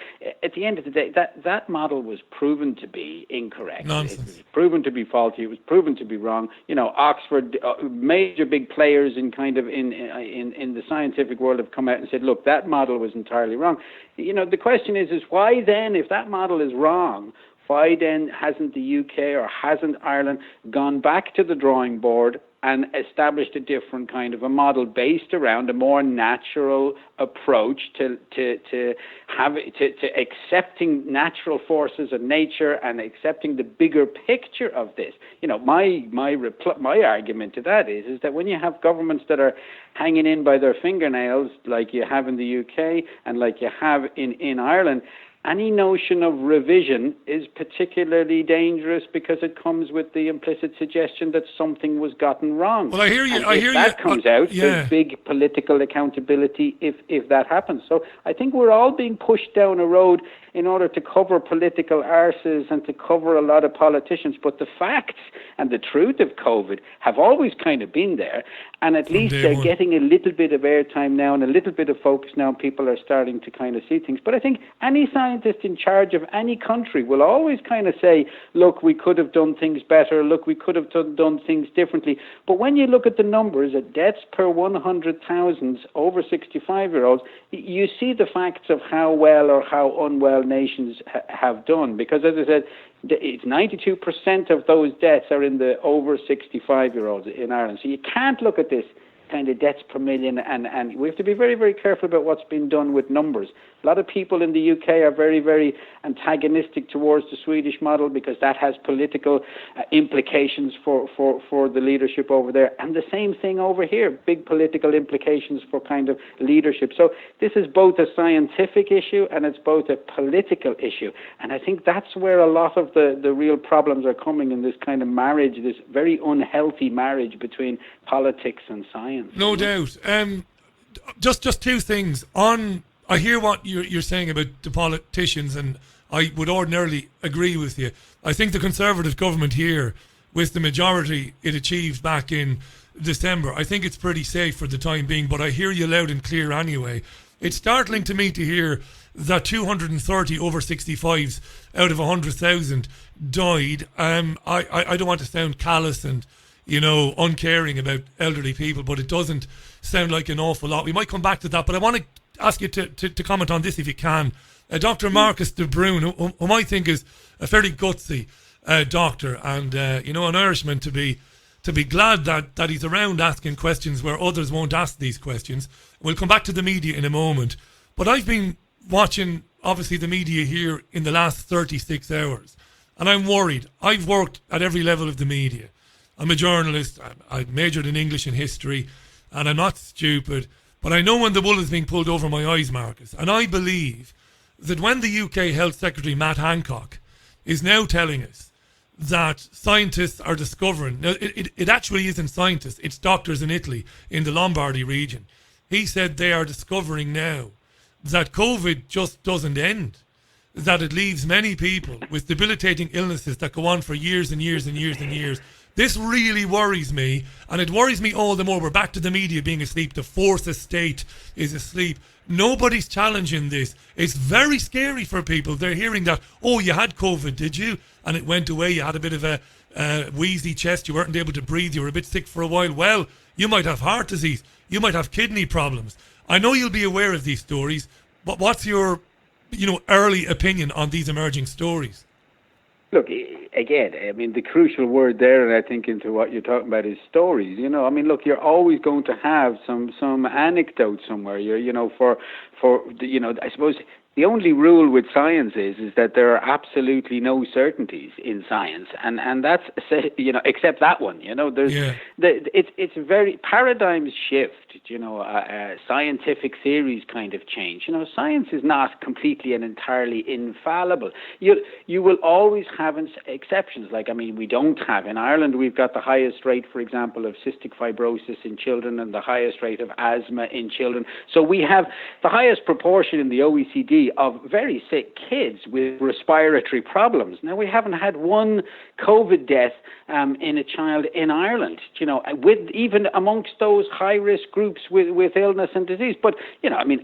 at the end of the day, that model was proven to be incorrect. Nonsense. It was proven to be faulty. It was proven to be wrong. You know, Oxford, major big players in the scientific world have come out and said, look, that model was entirely wrong. You know, the question is why then, if that model is wrong, why then hasn't the UK or hasn't Ireland gone back to the drawing board and established a different kind of a model based around a more natural approach to accepting natural forces of nature and accepting the bigger picture of this. You know, my argument to that is that when you have governments that are hanging in by their fingernails, like you have in the UK and like you have in Ireland, any notion of revision is particularly dangerous because it comes with the implicit suggestion that something was gotten wrong. Well, I hear you. And if that comes out, there's big political accountability if that happens. So I think we're all being pushed down a road in order to cover political arses and to cover a lot of politicians. But the facts and the truth of COVID have always kind of been there. And at least they're getting a little bit of airtime now and a little bit of focus now, and people are starting to kind of see things. But I think any scientist in charge of any country will always kind of say, look, we could have done things better, look, we could have done things differently. But when you look at the numbers of deaths per 100,000 over 65-year-olds, you see the facts of how well or how unwell nations have done. Because, as I said, it's 92% of those deaths are in the over 65-year-olds in Ireland. So you can't look at this kind of deaths per million, and we have to be very, very careful about what's been done with numbers. A lot of people in the UK are very, very antagonistic towards the Swedish model because that has political implications for the leadership over there. And the same thing over here, big political implications for kind of leadership. So this is both a scientific issue and it's both a political issue. And I think that's where a lot of the real problems are coming in this kind of marriage, this very unhealthy marriage between politics and science. No doubt. Just two things. I hear what you're saying about the politicians, and I would ordinarily agree with you. I think the Conservative government here, with the majority it achieved back in December, I think it's pretty safe for the time being, but I hear you loud and clear anyway. It's startling to me to hear that 230 over 65s out of 100,000 died. I don't want to sound callous and, you know, uncaring about elderly people, but it doesn't sound like an awful lot. We might come back to that, but I want to ask you to comment on this if you can. Dr. Marcus de Brun, whom I think is a fairly gutsy doctor, and you know, an Irishman to be glad that he's around asking questions where others won't ask these questions. We'll come back to the media in a moment, but I've been watching obviously the media here in the last 36 hours, and I'm worried. I've worked at every level of the media. I'm a journalist. I majored in English and history, and I'm not stupid. But I know when the wool is being pulled over my eyes, Marcus. And I believe that when the UK Health Secretary, Matt Hancock, is now telling us that scientists are discovering... Now, it actually isn't scientists. It's doctors in Italy, in the Lombardy region. He said they are discovering now that COVID just doesn't end. That it leaves many people with debilitating illnesses that go on for years and years and years and years. This really worries me, and it worries me all the more. We're back to the media being asleep. The fourth estate is asleep. Nobody's challenging this. It's very scary for people. They're hearing that, oh, you had COVID, did you? And it went away. You had a bit of a wheezy chest. You weren't able to breathe. You were a bit sick for a while. Well, you might have heart disease. You might have kidney problems. I know you'll be aware of these stories, but what's your, early opinion on these emerging stories? Look, again, I mean, the crucial word there, and I think into what you're talking about, is stories. Look, you're always going to have some anecdote somewhere. I suppose the only rule with science is that there are absolutely no certainties in science, and that's except that one. It's very paradigms shift. Scientific theories kind of change. Science is not completely and entirely infallible. You will always have exceptions. We don't have in Ireland. We've got the highest rate, for example, of cystic fibrosis in children and the highest rate of asthma in children. So we have the highest proportion in the OECD of very sick kids with respiratory problems. Now, we haven't had one COVID death in a child in Ireland, with even amongst those high-risk groups with illness and disease. But,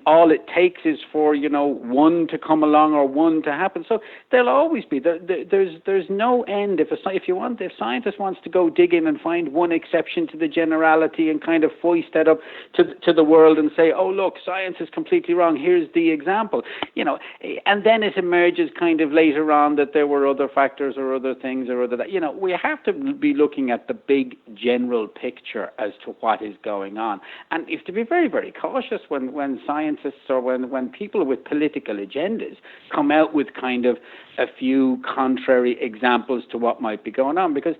all it takes is for, one to come along or one to happen. So there'll always be, there's no end. If scientist wants to go dig in and find one exception to the generality and kind of foist that up to the world and say, oh, look, science is completely wrong, here's the example. and then it emerges kind of later on that there were other factors or other things or other that. We have to be looking at the big general picture as to what is going on. And you have to be very, very cautious when scientists or when people with political agendas come out with kind of a few contrary examples to what might be going on, because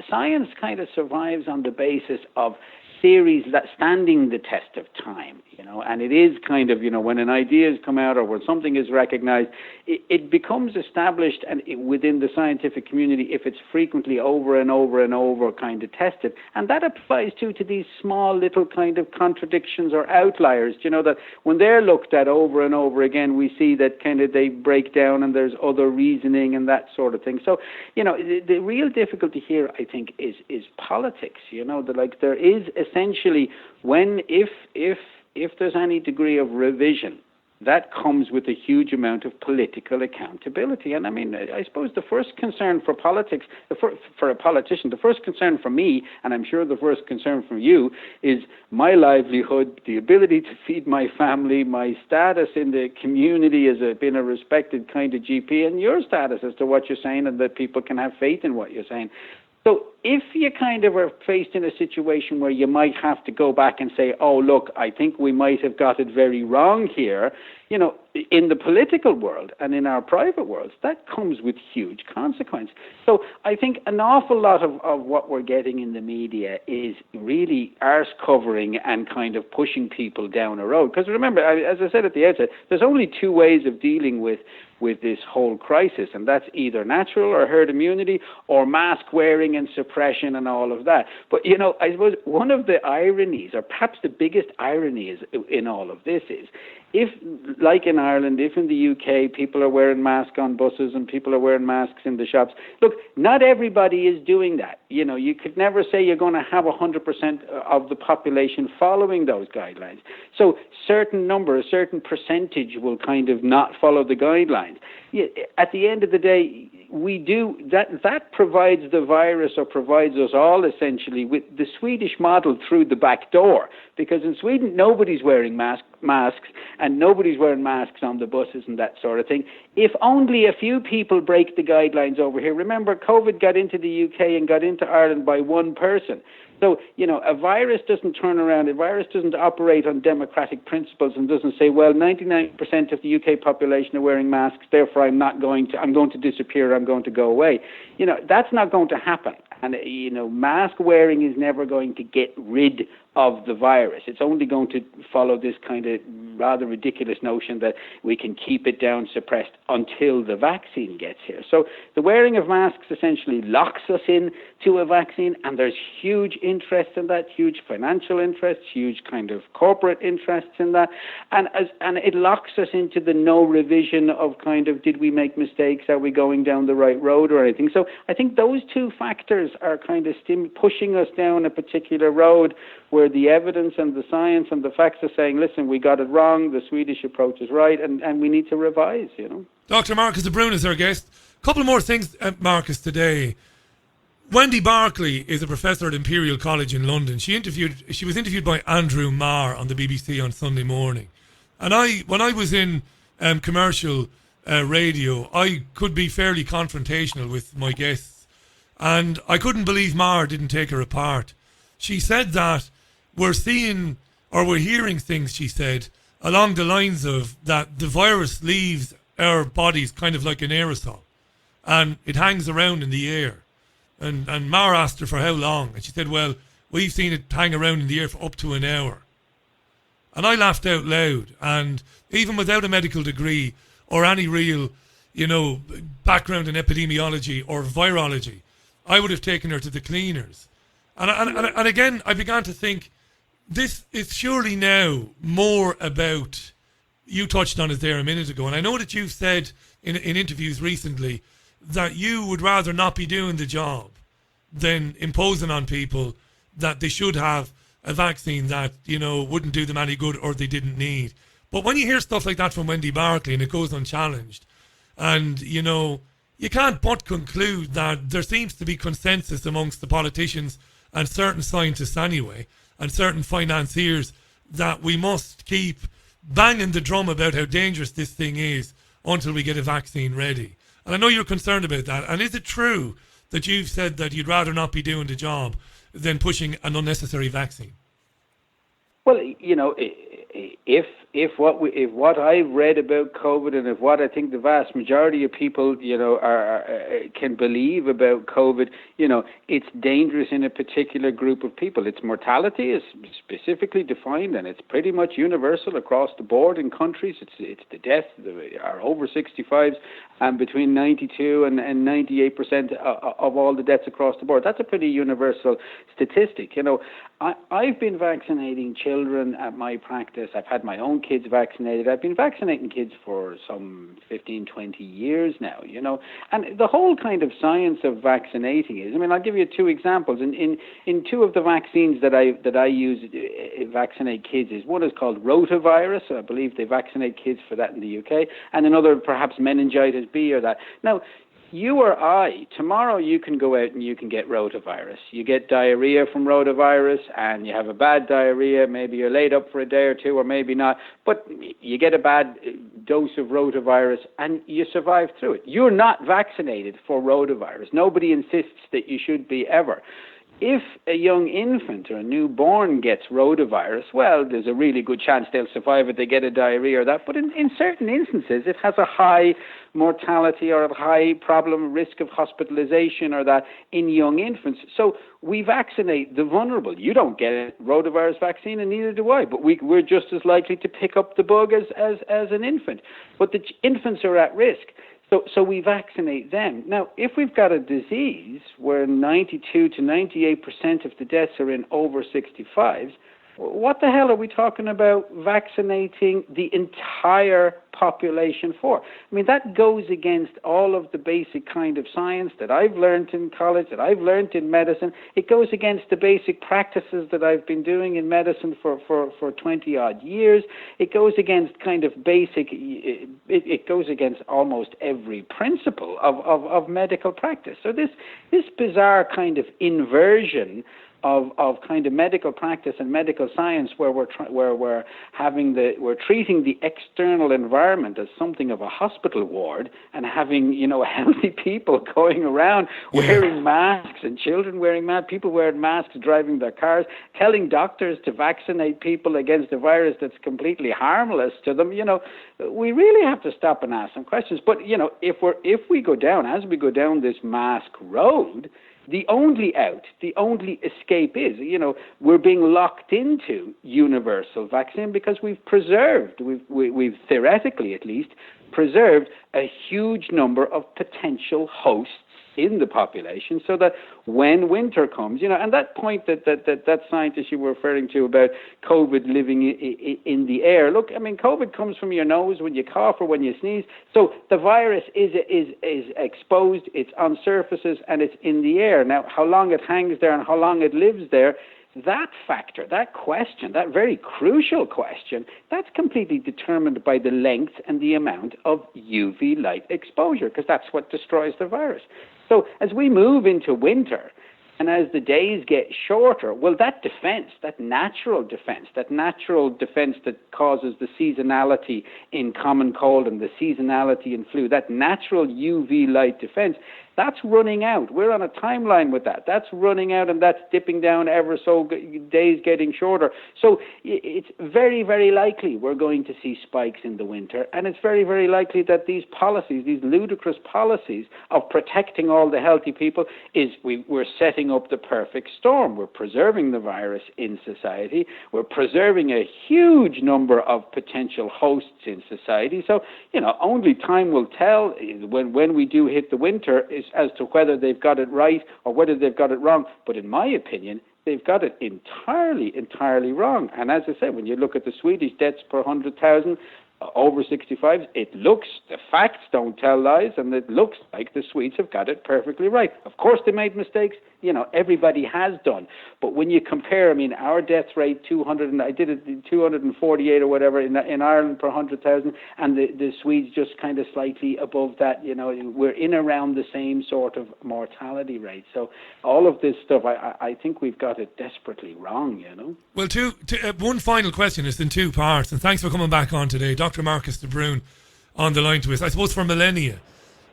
science kind of survives on the basis of theories that standing the test of time, and it is kind of, when an idea has come out or when something is recognized, it becomes established and within the scientific community if it's frequently over and over and over kind of tested. And that applies to these small little kind of contradictions or outliers, that when they're looked at over and over again, we see that kind of they break down and there's other reasoning and that sort of thing. So, the real difficulty here, I think, is politics, that there is essentially if there's any degree of revision, that comes with a huge amount of political accountability. And I mean, I suppose the first concern for politics, for a politician, the first concern for me, and I'm sure the first concern for you, is my livelihood, the ability to feed my family, my status in the community as being a respected kind of GP, and your status as to what you're saying and that people can have faith in what you're saying. So if you kind of are faced in a situation where you might have to go back and say, oh, look, I think we might have got it very wrong here, in the political world and in our private worlds, that comes with huge consequence. So I think an awful lot of what we're getting in the media is really arse covering and kind of pushing people down a road. Because remember, as I said at the outset, there's only two ways of dealing with this whole crisis, and that's either natural or herd immunity or mask wearing and suppression and all of that. But, I suppose one of the ironies, or perhaps the biggest irony in all of this is, if, like in Ireland, if in the UK people are wearing masks on buses and people are wearing masks in the shops, look, not everybody is doing that. You could never say you're going to have 100% of the population following those guidelines. So certain number, a certain percentage will kind of not follow the guidelines. At the end of the day, we do that provides the virus, or provides us all essentially with the Swedish model through the back door, because in Sweden nobody's wearing masks and nobody's wearing masks on the buses and that sort of thing. If only a few people break the guidelines over here. Remember, COVID got into the UK and got into Ireland by one person. So, a virus doesn't turn around, a virus doesn't operate on democratic principles and doesn't say, well, 99% of the UK population are wearing masks, therefore I'm going to disappear, I'm going to go away. That's not going to happen. And, mask wearing is never going to get rid of the virus. It's only going to follow this kind of rather ridiculous notion that we can keep it down, suppressed, until the vaccine gets here. So the wearing of masks essentially locks us in to a vaccine, and there's huge interest in that, huge financial interest, huge kind of corporate interests in that, and it locks us into the no revision of kind of, did we make mistakes, are we going down the right road or anything. So I think those two factors are kind of pushing us down a particular road where the evidence and the science and the facts are saying, listen, we got it wrong, the Swedish approach is right, and we need to revise, Dr. Marcus de Brun is our guest. A couple more things, Marcus, today. Wendy Barclay is a professor at Imperial College in London. She was interviewed by Andrew Marr on the BBC on Sunday morning. And when I was in commercial radio, I could be fairly confrontational with my guests. And I couldn't believe Marr didn't take her apart. She said that we're hearing things, she said, along the lines of that the virus leaves our bodies kind of like an aerosol and it hangs around in the air. And Marr asked her for how long, and she said, well, we've seen it hang around in the air for up to an hour. And I laughed out loud, and even without a medical degree or any real, background in epidemiology or virology, I would have taken her to the cleaners. And again, I began to think, this is surely now more about, you touched on it there a minute ago, and I know that you've said in interviews recently that you would rather not be doing the job than imposing on people that they should have a vaccine that, wouldn't do them any good or they didn't need. But when you hear stuff like that from Wendy Barclay and it goes unchallenged, and, you can't but conclude that there seems to be consensus amongst the politicians and certain scientists anyway, and certain financiers, that we must keep banging the drum about how dangerous this thing is until we get a vaccine ready. And I know you're concerned about that. And is it true that you've said that you'd rather not be doing the job than pushing an unnecessary vaccine? Well, if what I've read about COVID, and if what I think the vast majority of people, can believe about COVID, it's dangerous in a particular group of people. Its mortality is specifically defined, and it's pretty much universal across the board in countries. It's the deaths are over 65s, and between 92 and 98% of all the deaths across the board. That's a pretty universal statistic. I've been vaccinating children at my practice. I've had my own kids vaccinated. I've been vaccinating kids for some 15, 20 years now, And the whole kind of science of vaccinating is, I'll give you two examples. In two of the vaccines that I use vaccinate kids is, one is called Rotavirus. I believe they vaccinate kids for that in the UK. And another, perhaps meningitis B or that. Now, you or I, tomorrow you can go out and you can get rotavirus. You get diarrhea from rotavirus and you have a bad diarrhea. Maybe you're laid up for a day or two or maybe not. But you get a bad dose of rotavirus and you survive through it. You're not vaccinated for rotavirus. Nobody insists that you should be ever. If a young infant or a newborn gets rotavirus, well, there's a really good chance they'll survive if they get a diarrhea or that. But in certain instances, it has a high mortality or a high problem risk of hospitalization or that in young infants. So we vaccinate the vulnerable. You don't get a rotavirus vaccine and neither do I, but we're just as likely to pick up the bug as an infant. But the infants are at risk. So we vaccinate them. Now, if we've got a disease where 92 to 98% of the deaths are in over 65s, what the hell are we talking about vaccinating the entire population for? That goes against all of the basic kind of science that I've learned in college, that I've learned in medicine. It goes against the basic practices that I've been doing in medicine for 20-odd years. It goes against kind of basic, it goes against almost every principle of medical practice. So this bizarre kind of inversion of kind of medical practice and medical science, where we're treating the external environment as something of a hospital ward, and having healthy people going around wearing masks, and children wearing masks, people wearing masks driving their cars, telling doctors to vaccinate people against a virus that's completely harmless to them. We really have to stop and ask some questions. But if we go down this mask road, the only escape is, we're being locked into universal vaccine because we've theoretically at least preserved a huge number of potential hosts in the population, so that when winter comes, and that point that scientist you were referring to about COVID living in the air. Look, COVID comes from your nose when you cough or when you sneeze. So the virus is exposed, it's on surfaces, and it's in the air. Now, how long it hangs there and how long it lives there, that factor, that question, that very crucial question, that's completely determined by the length and the amount of UV light exposure, because that's what destroys the virus. So as we move into winter, and as the days get shorter, well, that natural defense that causes the seasonality in common cold and the seasonality in flu, that natural UV light defense, that's running out. We're on a timeline with that. That's running out, and that's dipping down ever so, days getting shorter. So it's very, very likely we're going to see spikes in the winter, and it's very, very likely that these policies, these ludicrous policies of protecting all the healthy people, we're setting up the perfect storm. We're preserving the virus in society. We're preserving a huge number of potential hosts in society. So, only time will tell when we do hit the winter as to whether they've got it right or whether they've got it wrong. But in my opinion, they've got it entirely wrong. And as I said, when you look at the Swedish deaths per 100,000, over 65s, the facts don't tell lies, and it looks like the Swedes have got it perfectly right. Of course, they made mistakes. Everybody has done. But when you compare, our death rate, 248 or whatever in Ireland per 100,000, and the Swedes just kind of slightly above that, we're in around the same sort of mortality rate. So all of this stuff, I think we've got it desperately wrong, Well, one final question is in two parts, and thanks for coming back on today. Dr. Marcus de Brun on the line to us. I suppose for millennia,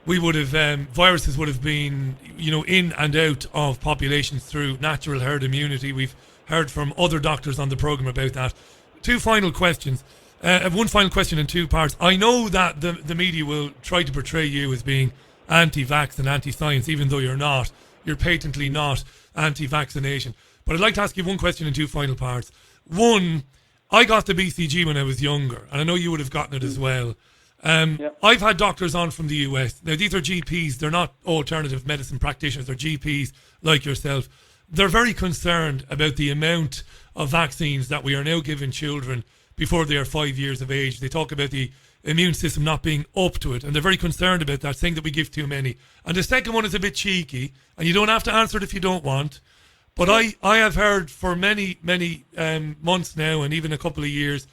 we would have viruses would have been in and out of populations through natural herd immunity. We've heard from other doctors on the program about that. Two final questions. One final question in two parts. I know that the media will try to portray you as being anti-vax and anti-science, even though you're not. You're patently not anti-vaccination. But I'd like to ask you one question in two final parts. One, I got the BCG when I was younger, and I know you would have gotten it as well. I've had doctors on from the US. Now, these are GPs. They're not alternative medicine practitioners. They're GPs like yourself. They're very concerned about the amount of vaccines that we are now giving children before they are 5 years of age. They talk about the immune system not being up to it, and they're very concerned about that, saying that we give too many. And the second one is a bit cheeky, and you don't have to answer it if you don't want. But I have heard for many months now, and even a couple of years,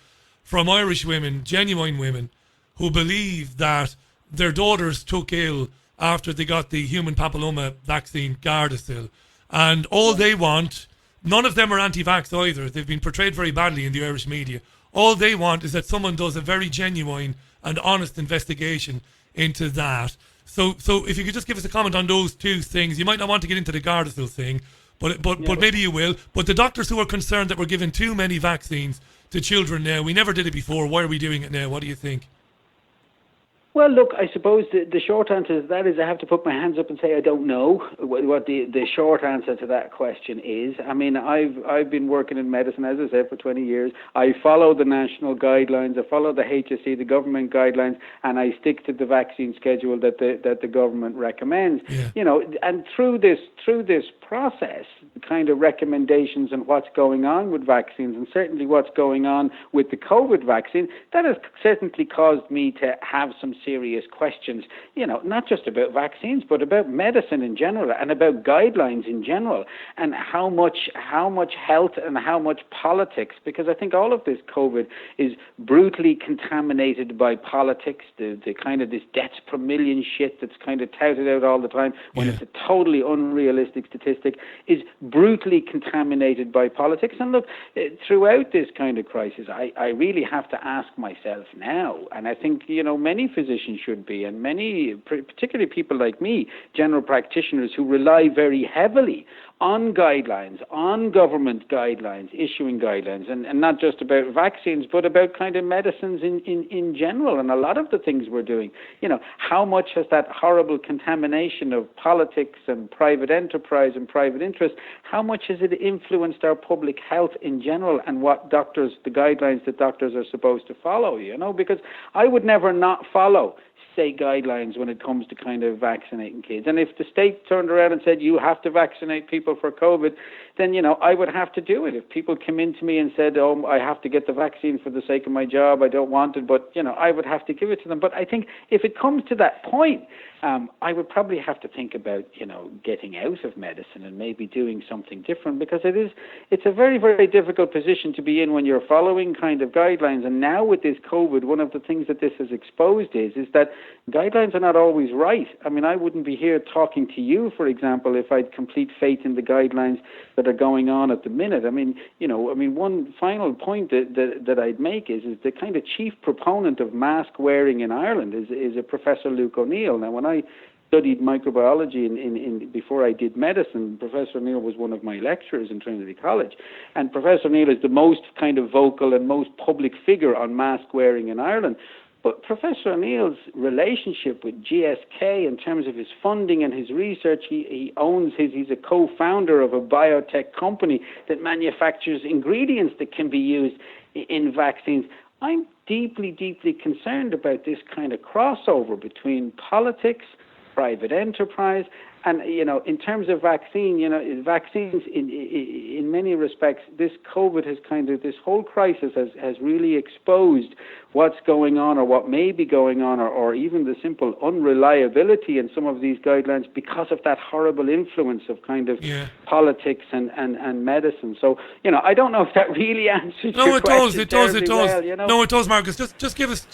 from Irish women, genuine women, who believe that their daughters took ill after they got the human papilloma vaccine, Gardasil. And all they want, none of them are anti-vax either. They've been portrayed very badly in the Irish media. All they want is that someone does a very genuine and honest investigation into that. So if you could just give us a comment on those two things. You might not want to get into the Gardasil thing, but maybe you will. But the doctors who are concerned that we're giving too many vaccines to children now, we never did it before. Why are we doing it now? What do you think? Well, look, I suppose the short answer to that is I have to put my hands up and say I don't know what the short answer to that question is. I've been working in medicine, as I said, for 20 years. I follow the national guidelines. I follow the HSE, the government guidelines, and I stick to the vaccine schedule that the government recommends. Yeah. And through this process, the kind of recommendations and what's going on with vaccines, and certainly what's going on with the COVID vaccine, that has certainly caused me to have some serious questions, not just about vaccines, but about medicine in general and about guidelines in general, and how much health and how much politics, because I think all of this COVID is brutally contaminated by politics, the kind of this deaths per million shit that's kind of touted out all the time when it's a totally unrealistic statistic, is brutally contaminated by politics. And look, throughout this kind of crisis, I really have to ask myself now, and I think, many physicians should be, and many, particularly people like me, general practitioners who rely very heavily on guidelines, on government guidelines, issuing guidelines, and not just about vaccines, but about kind of medicines in general, and a lot of the things we're doing. How much has that horrible contamination of politics and private enterprise and private interest, how much has it influenced our public health in general, and what the guidelines that doctors are supposed to follow, because I would never not follow state guidelines when it comes to kind of vaccinating kids. And if the state turned around and said, you have to vaccinate people for COVID, then, I would have to do it. If people came in to me and said, I have to get the vaccine for the sake of my job, I don't want it, but, I would have to give it to them. But I think if it comes to that point, I would probably have to think about, getting out of medicine and maybe doing something different, because it's a very, very difficult position to be in when you're following kind of guidelines. And now with this COVID, one of the things that this has exposed is that guidelines are not always right. I wouldn't be here talking to you, for example, if I'd complete faith in the guidelines that are going on at the minute. One final point that I'd make is the kind of chief proponent of mask wearing in Ireland is a Professor Luke O'Neill. Now, when I studied microbiology before I did medicine, Professor O'Neill was one of my lecturers in Trinity College, and Professor O'Neill is the most kind of vocal and most public figure on mask wearing in Ireland. But Professor O'Neill's relationship with GSK in terms of his funding and his research, he's a co-founder of a biotech company that manufactures ingredients that can be used in vaccines. I'm deeply, deeply concerned about this kind of crossover between politics, private enterprise. And, in terms of vaccines in many respects, this COVID this whole crisis has really exposed what's going on or what may be going on or even the simple unreliability in some of these guidelines because of that horrible influence of politics and medicine. So, I don't know if that really answers your question. It does. Well, No, it does, Marcus. Just give us,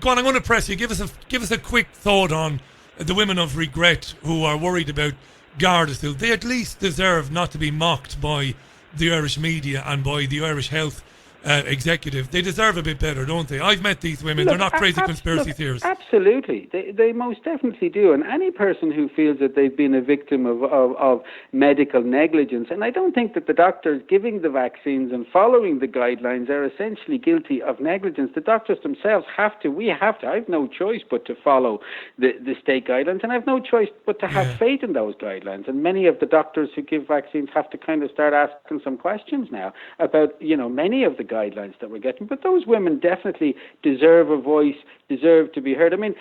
go on, I'm going to press you. Give us a quick thought on the women of regret who are worried about Garda still. They at least deserve not to be mocked by the Irish media and by the Irish health executive. They deserve a bit better, don't they? I've met these women. They're not crazy conspiracy theorists. Absolutely. They most definitely do. And any person who feels that they've been a victim of medical negligence, and I don't think that the doctors giving the vaccines and following the guidelines are essentially guilty of negligence. The doctors themselves we have to. I have no choice but to follow the state guidelines, and I have no choice but to have faith in those guidelines. And many of the doctors who give vaccines have to kind of start asking some questions now about, many of the guidelines that we're getting. But those women definitely deserve a voice, deserve to be heard. I mean,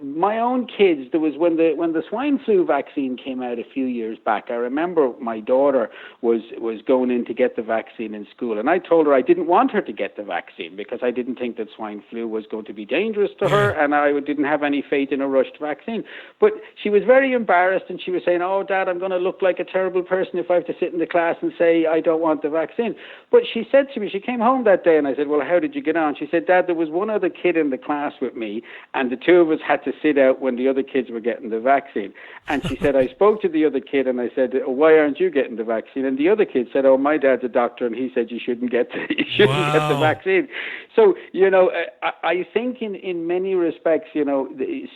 my own kids, there was when the swine flu vaccine came out a few years back, I remember my daughter was going in to get the vaccine in school, and I told her I didn't want her to get the vaccine because I didn't think that swine flu was going to be dangerous to her, and I didn't have any faith in a rushed vaccine. But she was very embarrassed, and she was saying, "Oh, Dad, I'm going to look like a terrible person if I have to sit in the class and say I don't want the vaccine." But she said to me, she came home that day, and I said, "Well, how did you get on?" She said, "Dad, there was one other kid in the class with me, and the two of us had to sit out when the other kids were getting the vaccine." And she said, "I spoke to the other kid, and I said, why aren't you getting the vaccine?" And the other kid said, "Oh, my dad's a doctor, and he said you shouldn't get the vaccine." So, I think in many respects,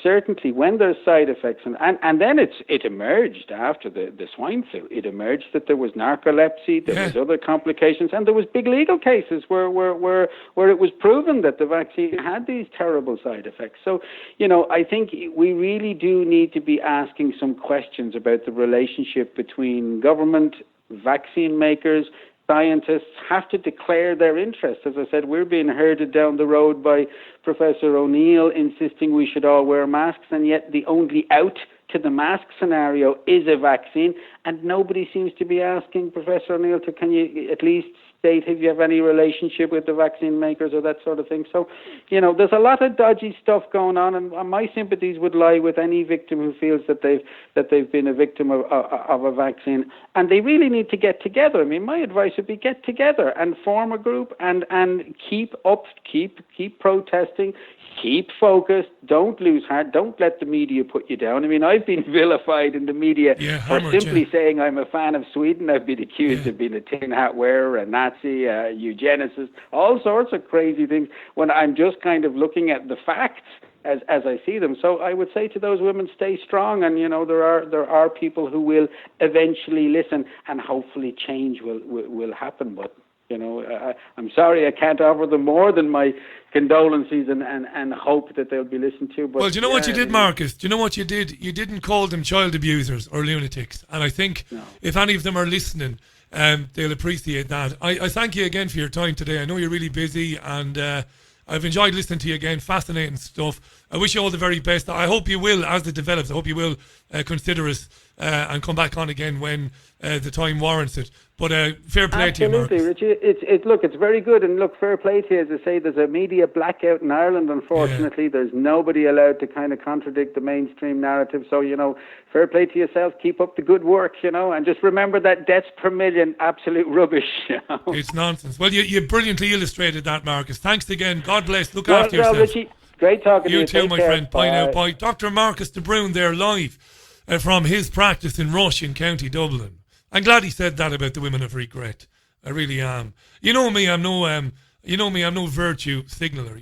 certainly when there's side effects, and then it emerged after the swine flu, it emerged that there was narcolepsy, there was other complications, and there was big legal cases where it was proven that the vaccine had these terrible side effects. So, I think we really do need to be asking some questions about the relationship between government, vaccine makers. Scientists have to declare their interests. As I said, we're being herded down the road by Professor O'Neill insisting we should all wear masks, and yet the only out to the mask scenario is a vaccine, and nobody seems to be asking Professor O'Neill can you at least state if you have any relationship with the vaccine makers or that sort of thing. So, there's a lot of dodgy stuff going on, and my sympathies would lie with any victim who feels that they've been a victim of a vaccine, and they really need to get together. I mean, my advice would be get together and form a group and keep protesting. Keep focused. Don't lose heart. Don't let the media put you down. I mean, I've been vilified in the media for simply saying I'm a fan of Sweden. I've been accused of being a tin hat wearer, a Nazi, a eugenicist, all sorts of crazy things when I'm just kind of looking at the facts as I see them. So I would say to those women, stay strong, and there are people who will eventually listen, and hopefully change will happen. But I'm sorry I can't offer them more than my condolences and hope that they'll be listened to. But, well, do you know what you did, Marcus? Do you know what you did? You didn't call them child abusers or lunatics. And I think if any of them are listening, they'll appreciate that. I thank you again for your time today. I know you're really busy, and I've enjoyed listening to you again. Fascinating stuff. I wish you all the very best. I hope you will, as it develops, I hope you will consider us and come back on again when the time warrants it. But fair play to you, Marcus. Absolutely, Richie. Look, it's very good. And look, fair play to you. As I say, there's a media blackout in Ireland, unfortunately. Yeah. There's nobody allowed to kind of contradict the mainstream narrative. So, fair play to yourself. Keep up the good work, and just remember that deaths per million, absolute rubbish. It's nonsense. Well, you brilliantly illustrated that, Marcus. Thanks again. God bless. Look after yourself. Richie, great talking to you. You too, Take my care. friend. Bye now. Bye. Dr. Marcus de Brun there live from his practice in Rush in County Dublin. I'm glad he said that about the women of regret. I really am. You know me, I'm no virtue signaller,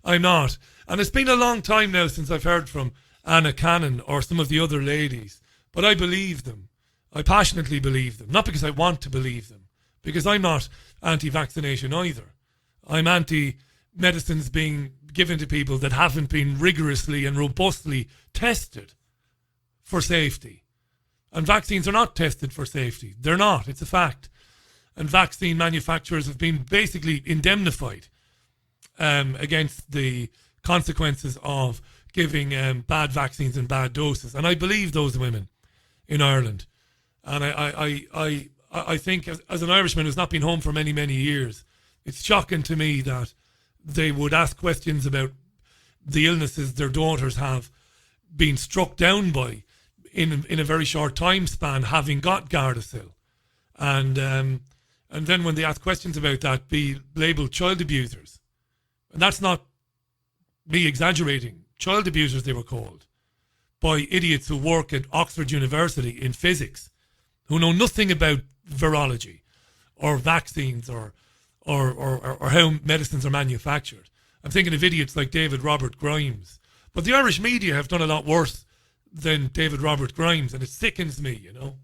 I'm not. And it's been a long time now since I've heard from Anna Cannon or some of the other ladies. But I believe them. I passionately believe them. Not because I want to believe them. Because I'm not anti-vaccination either. I'm anti-medicines being given to people that haven't been rigorously and robustly tested for safety. And vaccines are not tested for safety. They're not. It's a fact. And vaccine manufacturers have been basically indemnified against the consequences of giving bad vaccines and bad doses. And I believe those women in Ireland. And I think as an Irishman who's not been home for many, many years, it's shocking to me that they would ask questions about the illnesses their daughters have been struck down by in a very short time span, having got Gardasil. And then when they ask questions about that, be labelled child abusers. And that's not me exaggerating. Child abusers, they were called, by idiots who work at Oxford University in physics, who know nothing about virology or vaccines or how medicines are manufactured. I'm thinking of idiots like David Robert Grimes. But the Irish media have done a lot worse than David Robert Grimes, and it sickens me, you know.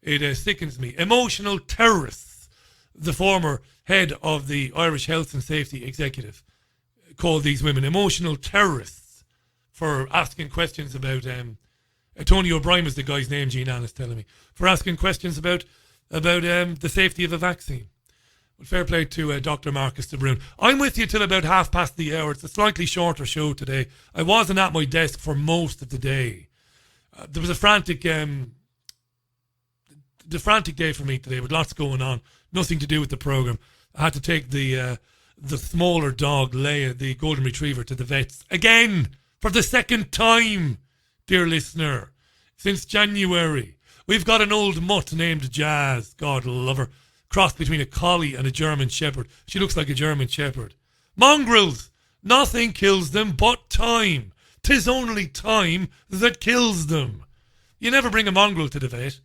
It sickens me. Emotional terrorists, the former head of the Irish Health and Safety Executive, called these women emotional terrorists for asking questions about... Tony O'Brien was the guy's name, Jean Ann is telling me, for asking questions about the safety of a vaccine. Well, fair play to Dr. Marcus de Brun. I'm with you till about hour. It's a slightly shorter show today. I wasn't at my desk for most of the day. There was a frantic day for me today with lots going on. Nothing to do with the programme. I had to take the smaller dog, Leia, the golden retriever, to the vets again for the second time, dear listener, since January. We've got an old mutt named Jazz, God love her, crossed between a collie and a German shepherd. She looks like a German shepherd. Mongrels! Nothing kills them but time. 'Tis only time that kills them. You never bring a mongrel to the vet.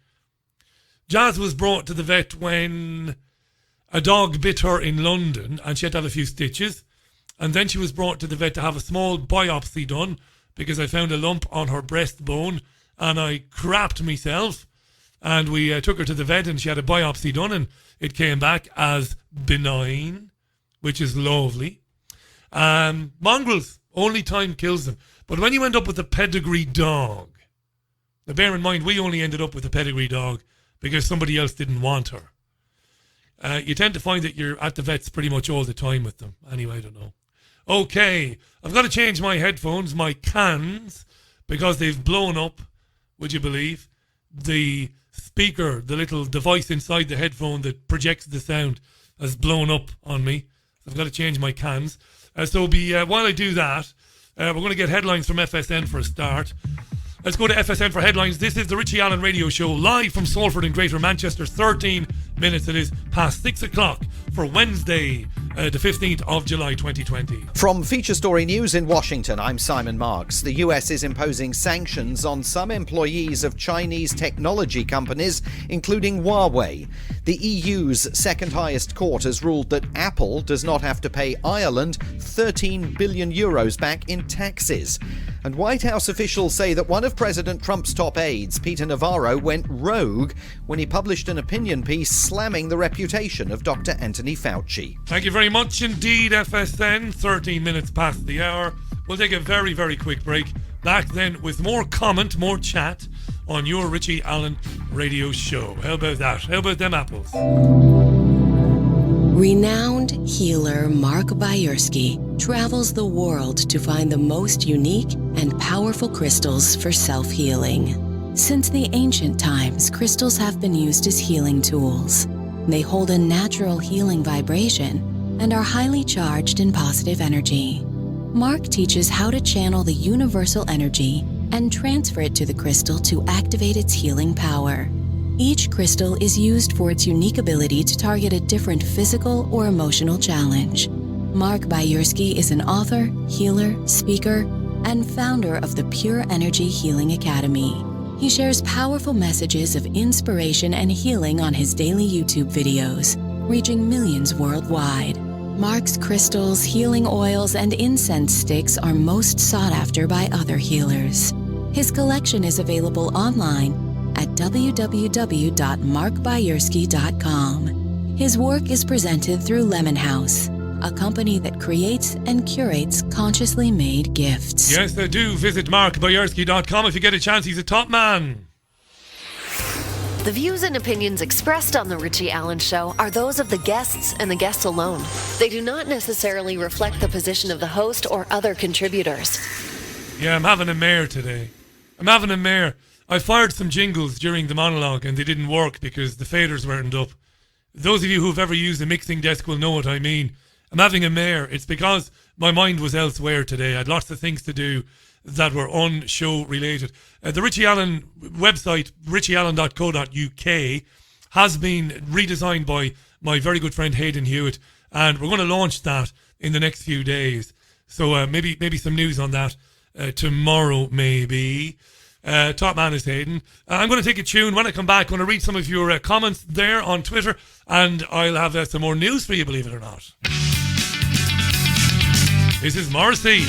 Jazz was brought to the vet when a dog bit her in London and she had to have a few stitches. And then she was brought to the vet to have a small biopsy done because I found a lump on her breastbone and I crapped myself. And we took her to the vet and she had a biopsy done and it came back as benign, which is lovely. Mongrels, only time kills them. But when you end up with a pedigree dog, now bear in mind we only ended up with a pedigree dog because somebody else didn't want her. You tend to find that you're at the vets pretty much all the time with them. Anyway, I don't know. Okay, I've got to change my headphones, my cans, because they've blown up, would you believe? The speaker, the little device inside the headphone that projects the sound, has blown up on me. So I've got to change my cans. While I do that, we're going to get headlines from FSN for a start. Let's go to FSN for headlines. This is the Richie Allen Radio Show, live from Salford in Greater Manchester. 13 minutes it is past 6 o'clock for Wednesday, the 15th of July 2020. From Feature Story News in Washington, I'm Simon Marks. The US is imposing sanctions on some employees of Chinese technology companies, including Huawei. The EU's second highest court has ruled that Apple does not have to pay Ireland €13 billion back in taxes. And White House officials say that one of President Trump's top aides, Peter Navarro, went rogue when he published an opinion piece slamming the reputation of Dr. Anthony Fauci. Thank you very much indeed, FSN. 13 minutes past the hour. We'll take a very, very quick break. Back then with more comment, more chat on your Richie Allen Radio Show. How about that? How about them apples? Renowned healer Mark Bayersky travels the world to find the most unique and powerful crystals for self-healing. Since the ancient times, crystals have been used as healing tools. They hold a natural healing vibration and are highly charged in positive energy. Mark teaches how to channel the universal energy and transfer it to the crystal to activate its healing power. Each crystal is used for its unique ability to target a different physical or emotional challenge. Mark Bayersky is an author, healer, speaker, and founder of the Pure Energy Healing Academy. He shares powerful messages of inspiration and healing on his daily YouTube videos, reaching millions worldwide. Mark's crystals, healing oils, and incense sticks are most sought after by other healers. His collection is available online at www.markbayersky.com. His work is presented through Lemon House, a company that creates and curates consciously made gifts. Yes, I do. Visit markbayersky.com if you get a chance. He's a top man. The views and opinions expressed on The Richie Allen Show are those of the guests and the guests alone. They do not necessarily reflect the position of the host or other contributors. Yeah, I'm having a mare today. I fired some jingles during the monologue and they didn't work because the faders weren't up. Those of you who've ever used a mixing desk will know what I mean. I'm having a mare. It's because my mind was elsewhere today. I had lots of things to do that were on-show related. The Richie Allen website, richieallen.co.uk, has been redesigned by my very good friend Hayden Hewitt, and we're going to launch that in the next few days. So maybe some news on that tomorrow, maybe. Top man is Hayden. I'm going to take a tune. When I come back, I'm going to read some of your comments there on Twitter, and I'll have some more news for you, believe it or not. This is Morrissey,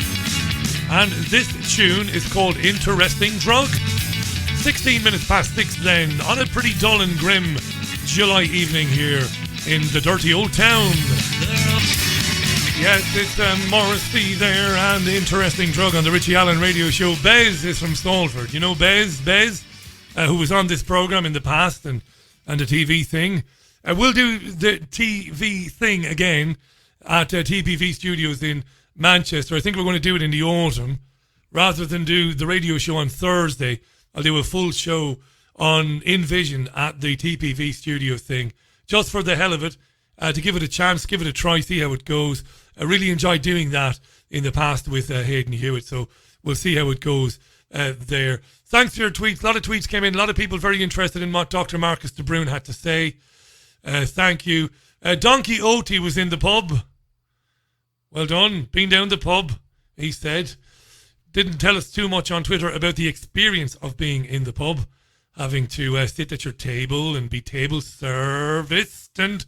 and this tune is called Interesting Drug. 16 minutes past 6 then, on a pretty dull and grim July evening here in the dirty old town. Yes, it's Morrissey there and the Interesting Drug on the Richie Allen Radio Show. Bez is from Salford. You know Bez, who was on this programme in the past and the TV thing. We'll do the TV thing again at TPV Studios in Manchester. I think we're going to do it in the autumn. Rather than do the radio show on Thursday, I'll do a full show on In Vision at the TPV Studios thing, just for the hell of it, to give it a chance, give it a try, see how it goes. I really enjoyed doing that in the past with Hayden Hewitt, so we'll see how it goes there. Thanks for your tweets. A lot of tweets came in. A lot of people very interested in what Dr. Marcus de Brun had to say. Thank you. Donkey Oti was in the pub. Well done. Been down the pub, he said. Didn't tell us too much on Twitter about the experience of being in the pub, having to sit at your table and be table serviced and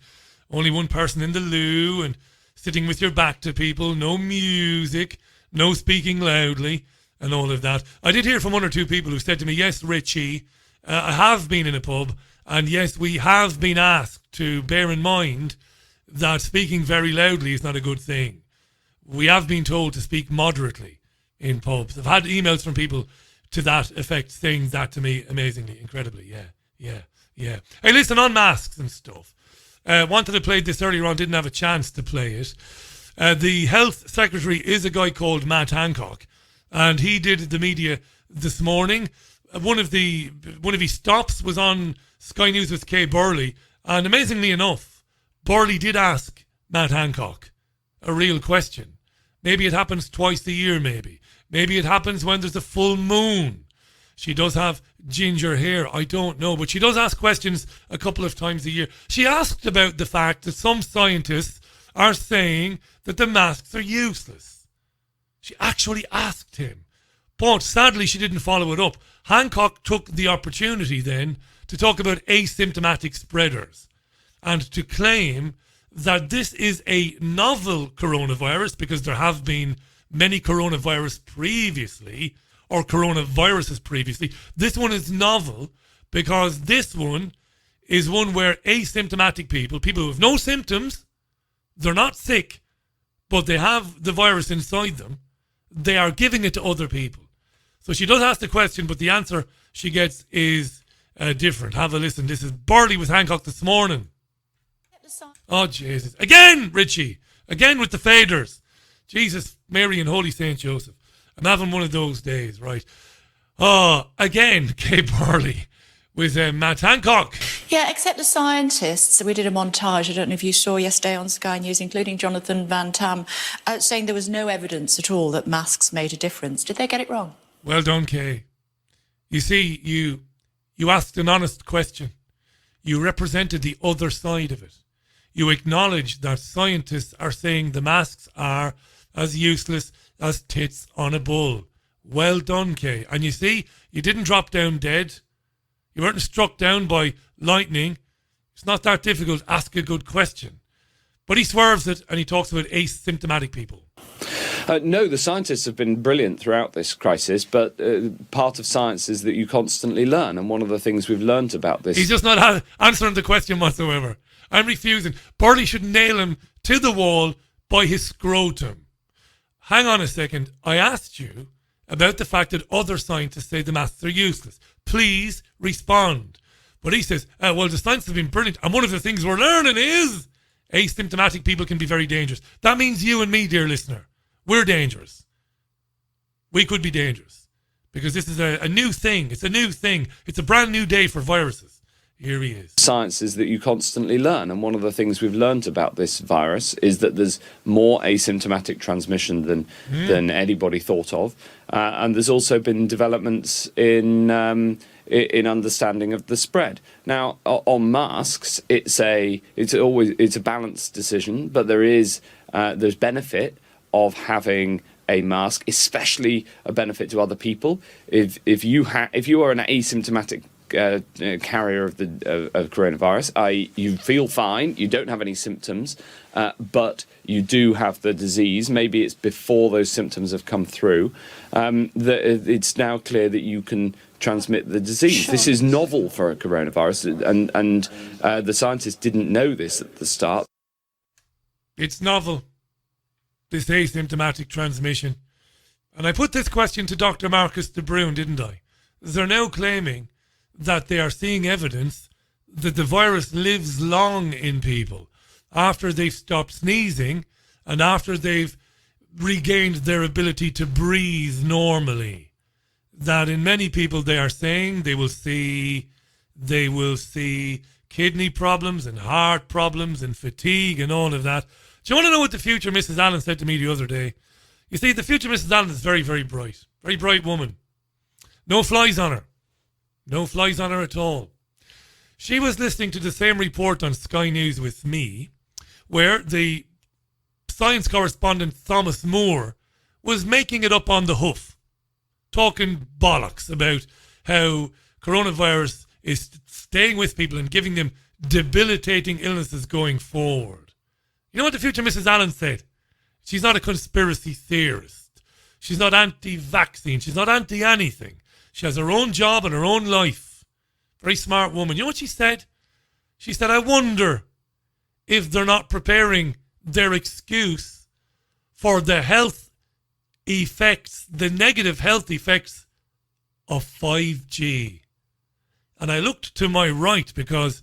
only one person in the loo and sitting with your back to people, no music, no speaking loudly and all of that. I did hear from one or two people who said to me, yes, Richie, I have been in a pub, and yes, we have been asked to bear in mind that speaking very loudly is not a good thing. We have been told to speak moderately in pubs. I've had emails from people to that effect saying that to me amazingly, incredibly. Yeah. Hey, listen, on masks and stuff. Wanted to play this earlier on, didn't have a chance to play it. The health secretary is a guy called Matt Hancock, and he did the media this morning. One of his stops was on Sky News with Kay Burley, and amazingly enough, Burley did ask Matt Hancock a real question. Maybe it happens twice a year, maybe it happens when there's a full moon. She does have ginger hair, I don't know, but she does ask questions a couple of times a year. She asked about the fact that some scientists are saying that the masks are useless. She actually asked him, but sadly she didn't follow it up. Hancock took the opportunity then to talk about asymptomatic spreaders and to claim that this is a novel coronavirus, because there have been many coronaviruses previously. This one is novel because this one is one where asymptomatic people who have no symptoms, they're not sick, but they have the virus inside them, they are giving it to other people. So she does ask the question, but the answer she gets is different. Have a listen. This is Burley with Hancock this morning. Oh, Jesus. Again, Richie. Again with the faders. Jesus, Mary and Holy Saint Joseph. I'm having one of those days, right? Oh, again, Kay Burley with Matt Hancock. Yeah, except the scientists. We did a montage, I don't know if you saw yesterday on Sky News, including Jonathan Van Tam, saying there was no evidence at all that masks made a difference. Did they get it wrong? Well done, Kay. You see, you asked an honest question. You represented the other side of it. You acknowledged that scientists are saying the masks are as useless as tits on a bull. Well done, Kay. And you see, you didn't drop down dead. You weren't struck down by lightning. It's not that difficult. Ask a good question. But he swerves it and he talks about asymptomatic people. No, the scientists have been brilliant throughout this crisis, but part of science is that you constantly learn. And one of the things we've learned about this... He's just not answering the question whatsoever. I'm refusing. Burley should nail him to the wall by his scrotum. Hang on a second. I asked you about the fact that other scientists say the masks are useless. Please respond. But he says, well, the science has been brilliant. And one of the things we're learning is asymptomatic people can be very dangerous. That means you and me, dear listener. We're dangerous. we could be dangerous. Because this is a new thing. It's a new thing. It's a brand new day for viruses. Here he is. Science is that you constantly learn, and one of the things we've learned about this virus is that there's more asymptomatic transmission than anybody thought of, and there's also been developments in understanding of the spread. Now, on masks, it's a balanced decision, but there's benefit of having a mask, especially a benefit to other people. If you are an asymptomatic carrier of coronavirus, i.e. you feel fine, you don't have any symptoms, but you do have the disease, maybe it's before those symptoms have come through, it's now clear that you can transmit the disease. Sure. This is novel for a coronavirus, and the scientists didn't know this at the start. It's novel, this asymptomatic transmission. And I put this question to Dr. Marcus de Brun, didn't I? They're now claiming that they are seeing evidence that the virus lives long in people after they've stopped sneezing and after they've regained their ability to breathe normally. That in many people they are saying they will see kidney problems and heart problems and fatigue and all of that. Do you want to know what the future Mrs. Allen said to me the other day? You see, the future Mrs. Allen is very, very bright woman. No flies on her. No flies on her at all. She was listening to the same report on Sky News with me, where the science correspondent Thomas Moore was making it up on the hoof, talking bollocks about how coronavirus is staying with people and giving them debilitating illnesses going forward. You know what the future Mrs. Allen said? She's not a conspiracy theorist. She's not anti-vaccine. She's not anti-anything. She has her own job and her own life. Very smart woman. You know what she said? She said, I wonder if they're not preparing their excuse for the health effects, the negative health effects of 5G. And I looked to my right because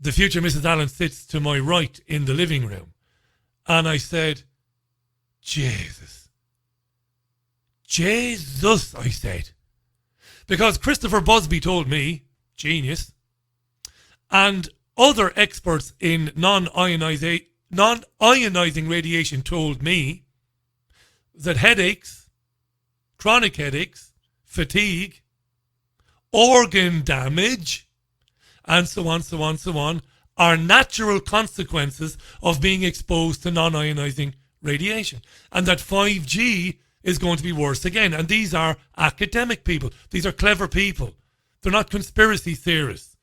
the future Mrs. Allen sits to my right in the living room. And I said, Jesus, I said. Because Christopher Busby told me, genius, and other experts in non-ionizing radiation told me that headaches, chronic headaches, fatigue, organ damage, and so on, are natural consequences of being exposed to non-ionizing radiation. And that 5G is going to be worse again. And these are academic people. These are clever people. They're not conspiracy theorists.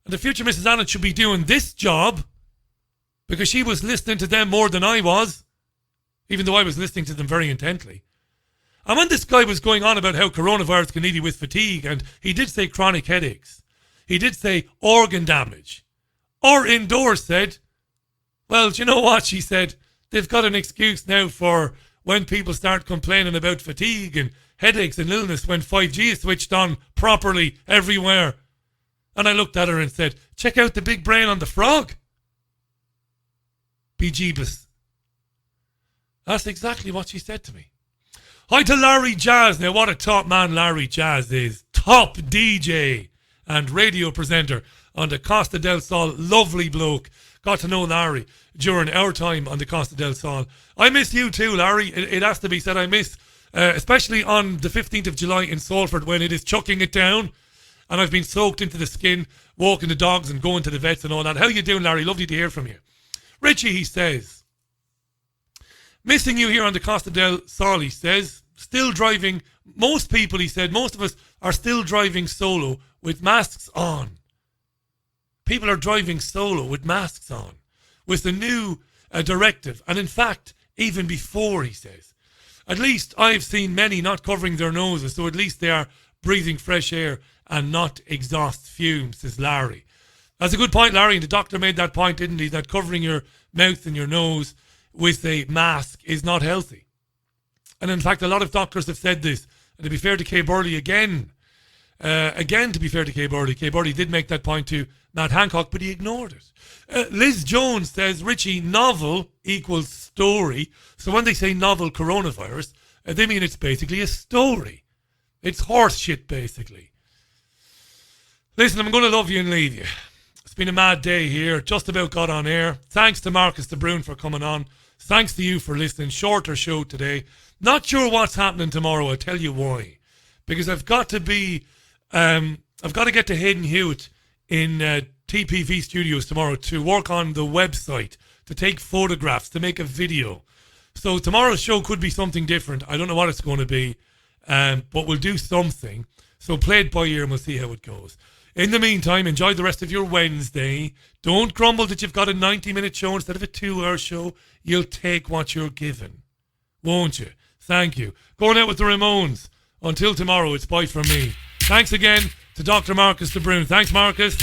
And the future Mrs. Allen should be doing this job because she was listening to them more than I was, even though I was listening to them very intently. And when this guy was going on about how coronavirus can leave you with fatigue, and he did say chronic headaches, he did say organ damage, or indoors said, well, do you know what? She said, they've got an excuse now for when people start complaining about fatigue and headaches and illness when 5G is switched on properly everywhere. And I looked at her and said, check out the big brain on the frog. Bejeebus. That's exactly what she said to me. Hi to Larry Jazz. Now, what a top man Larry Jazz is. Top DJ and radio presenter on the Costa del Sol. Lovely bloke. Got to know Larry during our time on the Costa del Sol. I miss you too, Larry. It has to be said. I miss, especially on the 15th of July in Salford when it is chucking it down. And I've been soaked into the skin, walking the dogs and going to the vets and all that. How you doing, Larry? Lovely to hear from you. Richie, he says, missing you here on the Costa del Sol, he says. Still driving. Most people, he said, most of us are still driving solo with masks on. People are driving solo with masks on, with the new directive. And in fact, even before, he says, at least I've seen many not covering their noses, so at least they are breathing fresh air and not exhaust fumes, says Larry. That's a good point, Larry, and the doctor made that point, didn't he, that covering your mouth and your nose with a mask is not healthy. And in fact, a lot of doctors have said this. And to be fair to Kay Burley again, to be fair to Kay Burley did make that point to Matt Hancock, but he ignored it. Liz Jones says, Richie, novel equals story. So when they say novel coronavirus, They mean it's basically a story. It's horse shit, basically. Listen, I'm going to love you and leave you. It's been a mad day here. Just about got on air. Thanks to Marcus de Brun for coming on. Thanks to you for listening. Shorter show today. Not sure what's happening tomorrow. I'll tell you why. Because I've got to be... I've got to get to Hayden Hewitt in TPV Studios tomorrow to work on the website, to take photographs, to make a video. So tomorrow's show could be something different. I don't know what it's going to be, but we'll do something. So play it by ear and we'll see how it goes. In the meantime, enjoy the rest of your Wednesday. Don't grumble that you've got a 90-minute show instead of a 2-hour show. You'll take what you're given, won't you? Thank you. Going out with the Ramones. Until tomorrow, it's bye from me. Thanks again to Dr. Marcus de Brun. Thanks, Marcus.